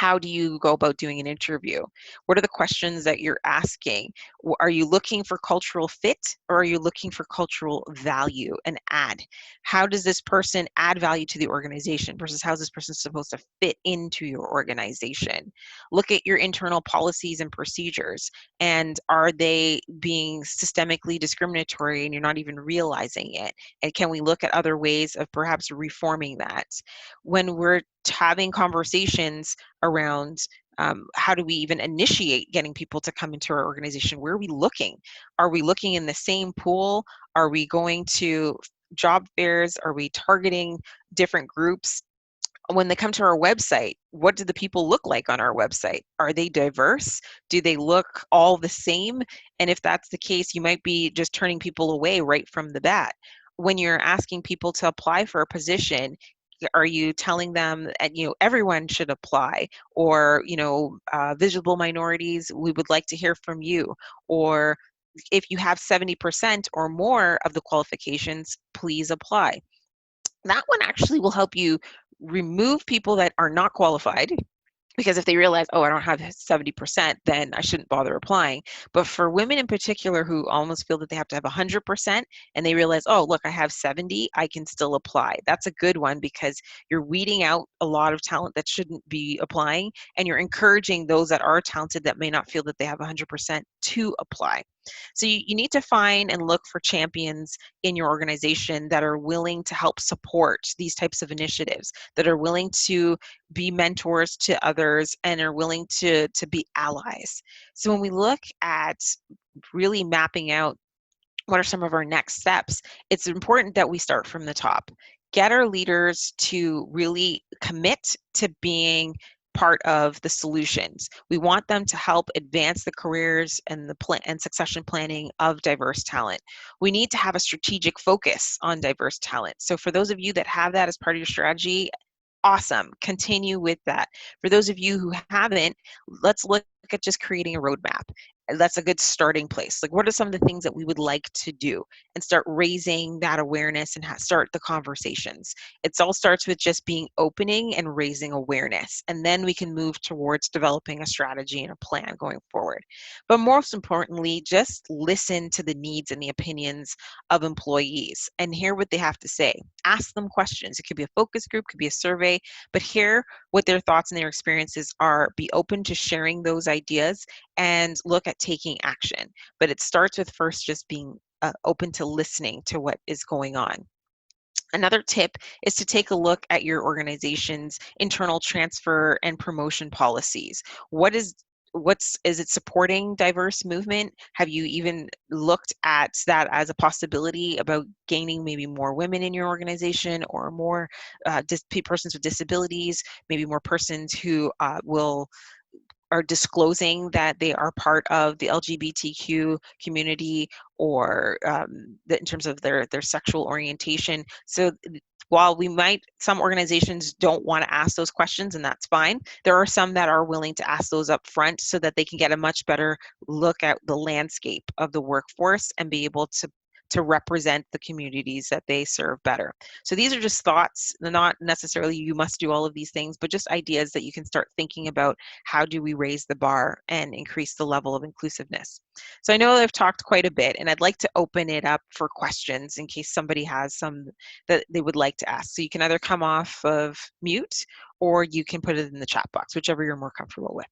how do you go about doing an interview? What are the questions that you're asking? Are you looking for cultural fit, or are you looking for cultural value and add? How does this person add value to the organization versus how is this person supposed to fit into your organization? Look at your internal policies and procedures, and are they being systemically discriminatory and you're not even realizing it? And can we look at other ways of perhaps reforming that? When we're having conversations around how do we even initiate getting people to come into our organization? Where are we looking? Are we looking in the same pool? Are we going to job fairs? Are we targeting different groups? When they come to our website, what do the people look like on our website? Are they diverse? Do they look all the same? And if that's the case, you might be just turning people away right from the bat. When you're asking people to apply for a position, are you telling them that, everyone should apply, or visible minorities, we would like to hear from you, or if you have 70% or more of the qualifications, please apply. That one actually will help you remove people that are not qualified, because if they realize, oh, I don't have 70%, then I shouldn't bother applying. But for women in particular who almost feel that they have to have 100% and they realize, oh, look, I have 70, I can still apply. That's a good one, because you're weeding out a lot of talent that shouldn't be applying, and you're encouraging those that are talented that may not feel that they have 100% to apply. So you need to find and look for champions in your organization that are willing to help support these types of initiatives, that are willing to be mentors to others, and are willing to be allies. So when we look at really mapping out what are some of our next steps, it's important that we start from the top. Get our leaders to really commit to being part of the solutions. We want them to help advance the careers and the plan and succession planning of diverse talent. We need to have a strategic focus on diverse talent. So for those of you that have that as part of your strategy, awesome, continue with that. For those of you who haven't, let's look at just creating a roadmap. That's a good starting place. Like, what are some of the things that we would like to do, and start raising that awareness and start the conversations. It all starts with just being opening and raising awareness, and then we can move towards developing a strategy and a plan going forward. But most importantly, just listen to the needs and the opinions of employees and hear what they have to say. Ask them questions. It could be a focus group, could be a survey, but hear what their thoughts and their experiences are. Be open to sharing those ideas and look at taking action. But it starts with first just being open to listening to what is going on. Another tip is to take a look at your organization's internal transfer and promotion policies. Is it supporting diverse movement? Have you even looked at that as a possibility about gaining maybe more women in your organization, or more persons with disabilities, maybe more persons who are disclosing that they are part of the LGBTQ community, or in terms of their sexual orientation. So while some organizations don't want to ask those questions, and that's fine, there are some that are willing to ask those up front so that they can get a much better look at the landscape of the workforce and be able to represent the communities that they serve better. So these are just thoughts. They're not necessarily you must do all of these things, but just ideas that you can start thinking about. How do we raise the bar and increase the level of inclusiveness? So I know I've talked quite a bit, and I'd like to open it up for questions in case somebody has some that they would like to ask. So you can either come off of mute, or you can put it in the chat box, whichever you're more comfortable with.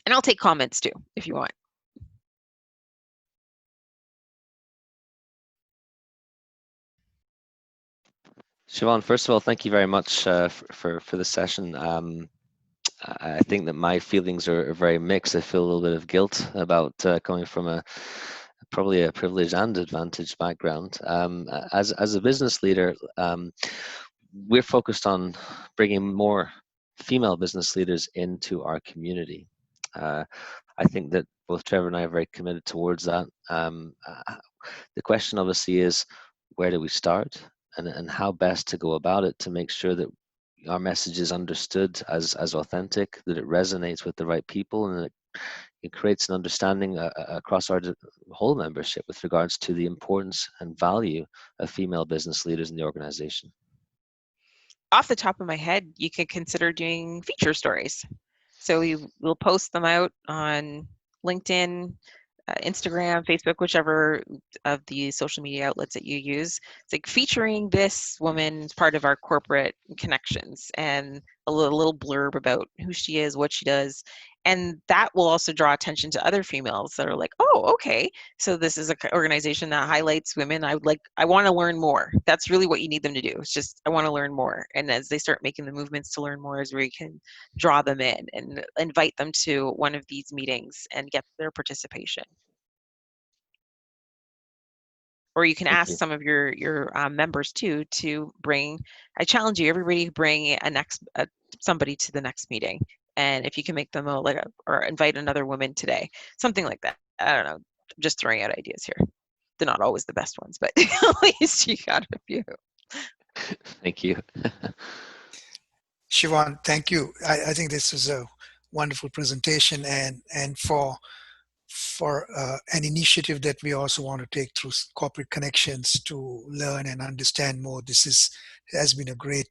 And I'll take comments too, if you want. Siobhan, first of all, thank you very much for the session. I think that my feelings are very mixed. I feel a little bit of guilt about coming from probably a privileged and advantaged background. As a business leader, we're focused on bringing more female business leaders into our community. I think that both Trevor and I are very committed towards that. The question obviously is, where do we start, and how best to go about it to make sure that our message is understood as authentic, that it resonates with the right people, and that it creates an understanding across our whole membership with regards to the importance and value of female business leaders in the organization. off the top of my head, you could consider doing feature stories. So we'll post them out on LinkedIn, Instagram, Facebook, whichever of the social media outlets that you use. It's like featuring this woman as part of our corporate connections and a little blurb about who she is, what she does. And that will also draw attention to other females that are like, oh, okay, so this is an organization that highlights women. I want to learn more. That's really what you need them to do. It's just, I want to learn more. And as they start making the movements to learn more, is where you can draw them in and invite them to one of these meetings and get their participation. Or you can Thank ask you. some of your members too to bring. I challenge you, everybody, bring somebody to the next meeting, and if you can make them or invite another woman today, something like that. I don't know. I'm just throwing out ideas here. They're not always the best ones, but at least you got a few. Thank you. Siobhan, thank you. I think this was a wonderful presentation, and for an initiative that we also want to take through Corporate Connections to learn and understand more. Has been a great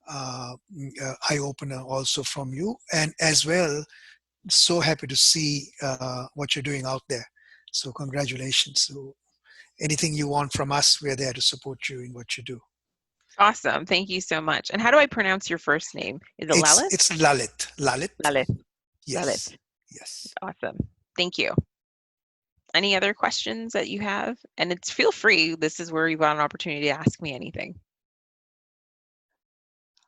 eye opener also from you, and as well, so happy to see what you're doing out there. So congratulations. So anything you want from us, we're there to support you in what you do. Awesome. Thank you so much. And how do I pronounce your first name? Is it Lalith? It's Lalit. Lalit. Lalith. Yes. Lalith. Yes. Awesome. Thank you. Any other questions that you have? And it's feel free. This is where you've got an opportunity to ask me anything.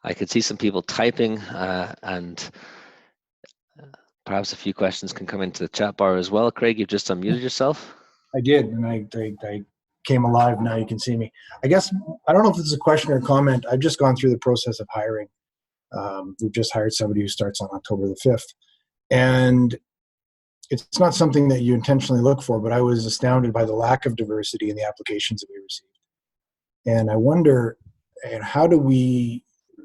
I could see some people typing, and perhaps a few questions can come into the chat bar as well. Craig, you've just unmuted yourself. I did, and I came alive. Now you can see me. I guess, I don't know if this is a question or a comment. I've just gone through the process of hiring. We've just hired somebody who starts on October the 5th. And it's not something that you intentionally look for, but I was astounded by the lack of diversity in the applications that we received. And I wonder, how do we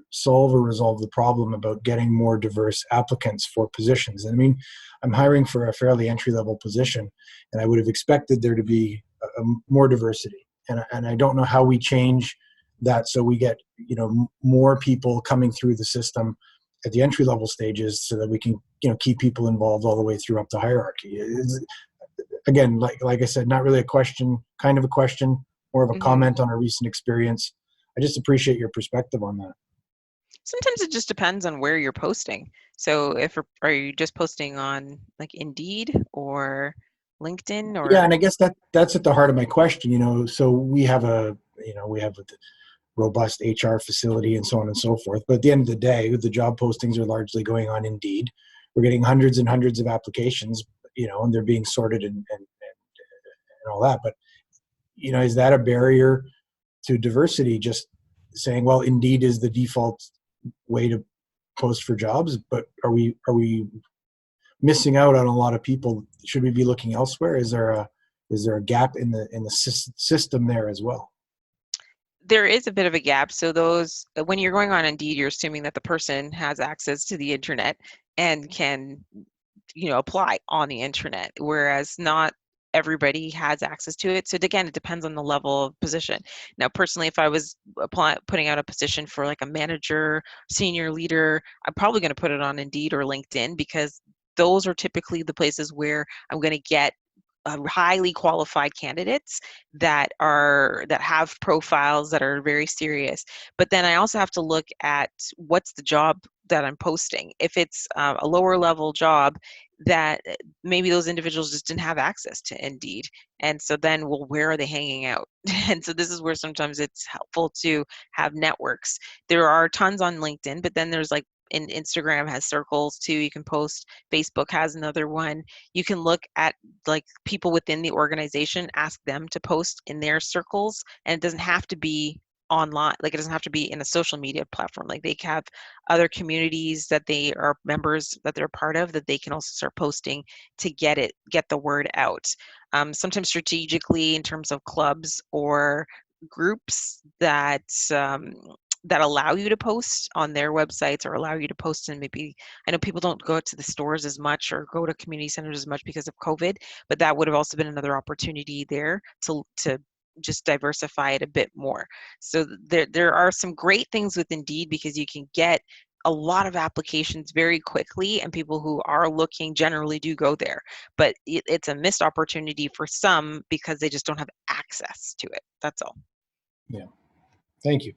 solve or resolve the problem about getting more diverse applicants for positions? And I mean, I'm hiring for a fairly entry-level position, and I would have expected there to be more diversity. And I don't know how we change that so we get more people coming through the system at the entry-level stages, so that we can keep people involved all the way through up the hierarchy. Again, like I said, not really a question, kind of a question, more of a comment on a recent experience. I just appreciate your perspective on that. Sometimes it just depends on where you're posting. So are you just posting on like Indeed or LinkedIn or? Yeah, and I guess that's at the heart of my question. So we have a robust HR facility and so on and so forth. But at the end of the day, the job postings are largely going on Indeed. We're getting hundreds and hundreds of applications, and they're being sorted and all that. But is that a barrier to diversity? Just saying, well, Indeed is the default way to post for jobs, but are we missing out on a lot of people? Should we be looking elsewhere? Is there a gap in the system there as well? There is a bit of a gap. So when you're going on Indeed, you're assuming that the person has access to the internet and can, apply on the internet, whereas not everybody has access to it. So again, it depends on the level of position. Now, personally, if I was putting out a position for like a manager, senior leader, I'm probably going to put it on Indeed or LinkedIn, because those are typically the places where I'm going to get highly qualified candidates that have profiles that are very serious. But then I also have to look at what's the job that I'm posting. If it's a lower level job, that maybe those individuals just didn't have access to Indeed. And so then, well, where are they hanging out? And so this is where sometimes it's helpful to have networks. There are tons on LinkedIn, but then there's Instagram has circles too. You can post. Facebook has another one. You can look at like people within the organization, ask them to post in their circles, and it doesn't have to be online. Like, it doesn't have to be in a social media platform. Like, they have other communities that they are members, that they're part of, that they can also start posting to get the word out. Sometimes strategically, in terms of clubs or groups that allow you to post on their websites, or allow you to post in, maybe, I know people don't go to the stores as much or go to community centers as much because of COVID, but that would have also been another opportunity there to just diversify it a bit more. So there are some great things with Indeed, because you can get a lot of applications very quickly, and people who are looking generally do go there. But it's a missed opportunity for some because they just don't have access to it. That's all. Yeah. Thank you.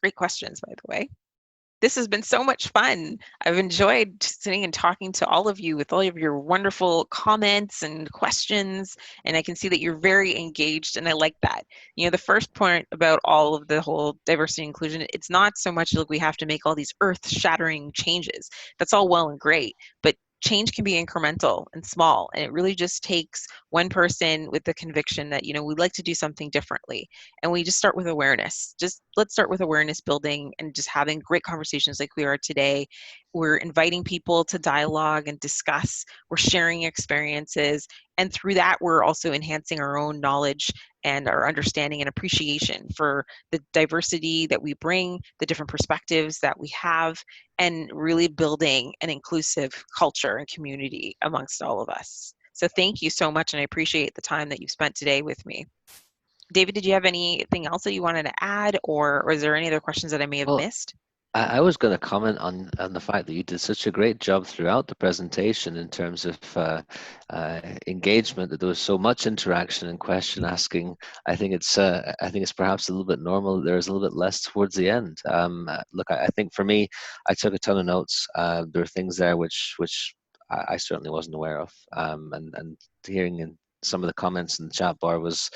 Great questions, by the way. This has been so much fun. I've enjoyed sitting and talking to all of you with all of your wonderful comments and questions. And I can see that you're very engaged, and I like that. You know, the first point about all of the whole diversity and inclusion, it's not so much like we have to make all these earth-shattering changes. That's all well and great, but change can be incremental and small, and it really just takes one person with the conviction that, you know, we'd like to do something differently. And we just start with awareness. Just let's start with awareness building and just having great conversations like we are today. We're inviting people to dialogue and discuss. We're sharing experiences. And through that, we're also enhancing our own knowledge and our understanding and appreciation for the diversity that we bring, the different perspectives that we have, and really building an inclusive culture and community amongst all of us. So thank you so much, and I appreciate the time that you've spent today with me. David, did you have anything else that you wanted to add, or is there any other questions that I may have missed? I was going to comment on the fact that you did such a great job throughout the presentation in terms of engagement, that there was so much interaction and question asking. I think it's perhaps a little bit normal. There's a little bit less towards the end. Look, I think for me, I took a ton of notes. There were things there which I certainly wasn't aware of, and hearing in some of the comments in the chat bar was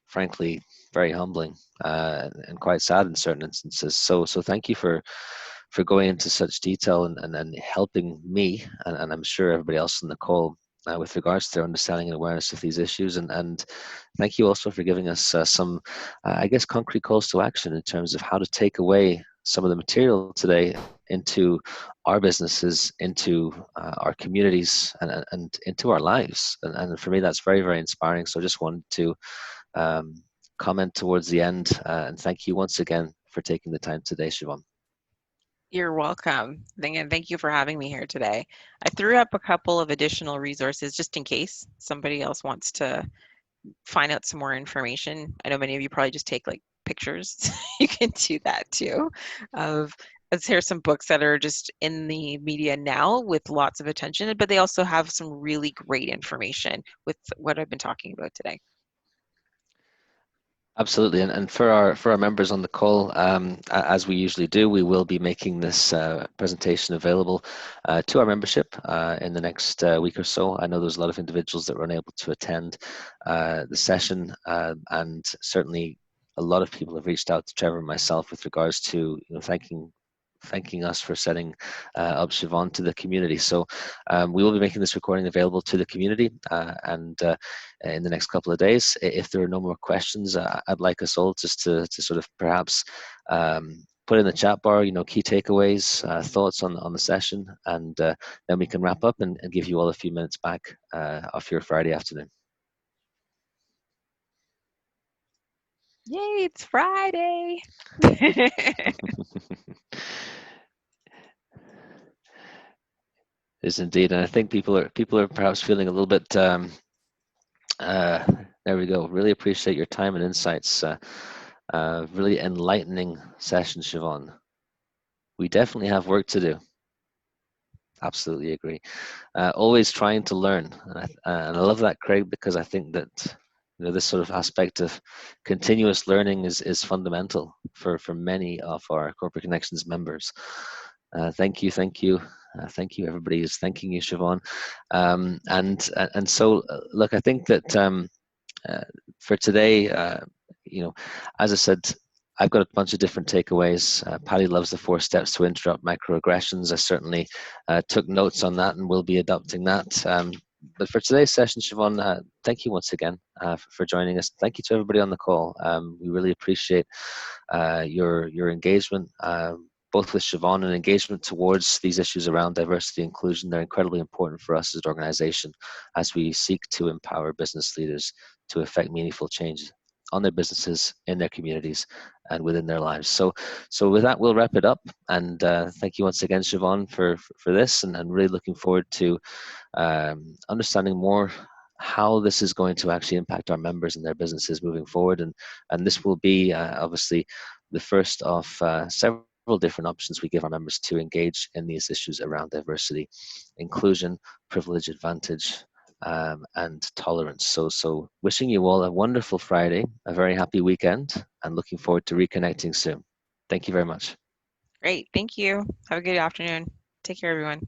frankly very humbling and quite sad in certain instances. So thank you for going into such detail and helping me, and I'm sure everybody else on the call with regards to their understanding and awareness of these issues. And thank you also for giving us some, I guess, concrete calls to action in terms of how to take away some of the material today into our businesses, into our communities, and into our lives. And for me, that's very, very inspiring. So I just wanted to comment towards the end, and thank you once again for taking the time today, Siobhan. You're welcome. And thank you for having me here today. I threw up a couple of additional resources just in case somebody else wants to find out some more information. I know many of you probably just take like pictures. You can do that too. Here's some books that are just in the media now with lots of attention, but they also have some really great information with what I've been talking about today. Absolutely, and for our members on the call, as we usually do, we will be making this presentation available to our membership in the next week or so. I know there's a lot of individuals that were unable to attend the session, and certainly a lot of people have reached out to Trevor and myself with regards to thanking us for setting up Siobhan to the community. So we will be making this recording available to the community, and in the next couple of days. If there are no more questions, I'd like us all just to sort of perhaps put in the chat bar, key takeaways, thoughts on the session, and then we can wrap up and give you all a few minutes back off your Friday afternoon. Yay, it's Friday. Is indeed, and I think people are perhaps feeling a little bit. There we go. Really appreciate your time and insights. Really enlightening session, Siobhan. We definitely have work to do. Absolutely agree. Always trying to learn, and I love that, Craig, because I think that this sort of aspect of continuous learning is fundamental for many of our Corporate Connections members. Thank you, everybody is thanking you, Siobhan. And so look, I think that for today, as I said, I've got a bunch of different takeaways. Patty loves the 4 steps to interrupt microaggressions. I certainly took notes on that and will be adopting that. But for today's session, Siobhan, thank you once again for joining us. Thank you to everybody on the call. We really appreciate your engagement, both with Siobhan and engagement towards these issues around diversity and inclusion. They're incredibly important for us as an organization as we seek to empower business leaders to effect meaningful change on their businesses, in their communities, and within their lives. So with that, we'll wrap it up. And thank you once again, Siobhan, for this, and really looking forward to understanding more how this is going to actually impact our members and their businesses moving forward. And this will be obviously the first of several different options we give our members to engage in these issues around diversity, inclusion, privilege, advantage, and tolerance. So wishing you all a wonderful Friday, a very happy weekend, and looking forward to reconnecting soon. Thank you very much. Great. Thank you. Have a good afternoon. Take care, everyone.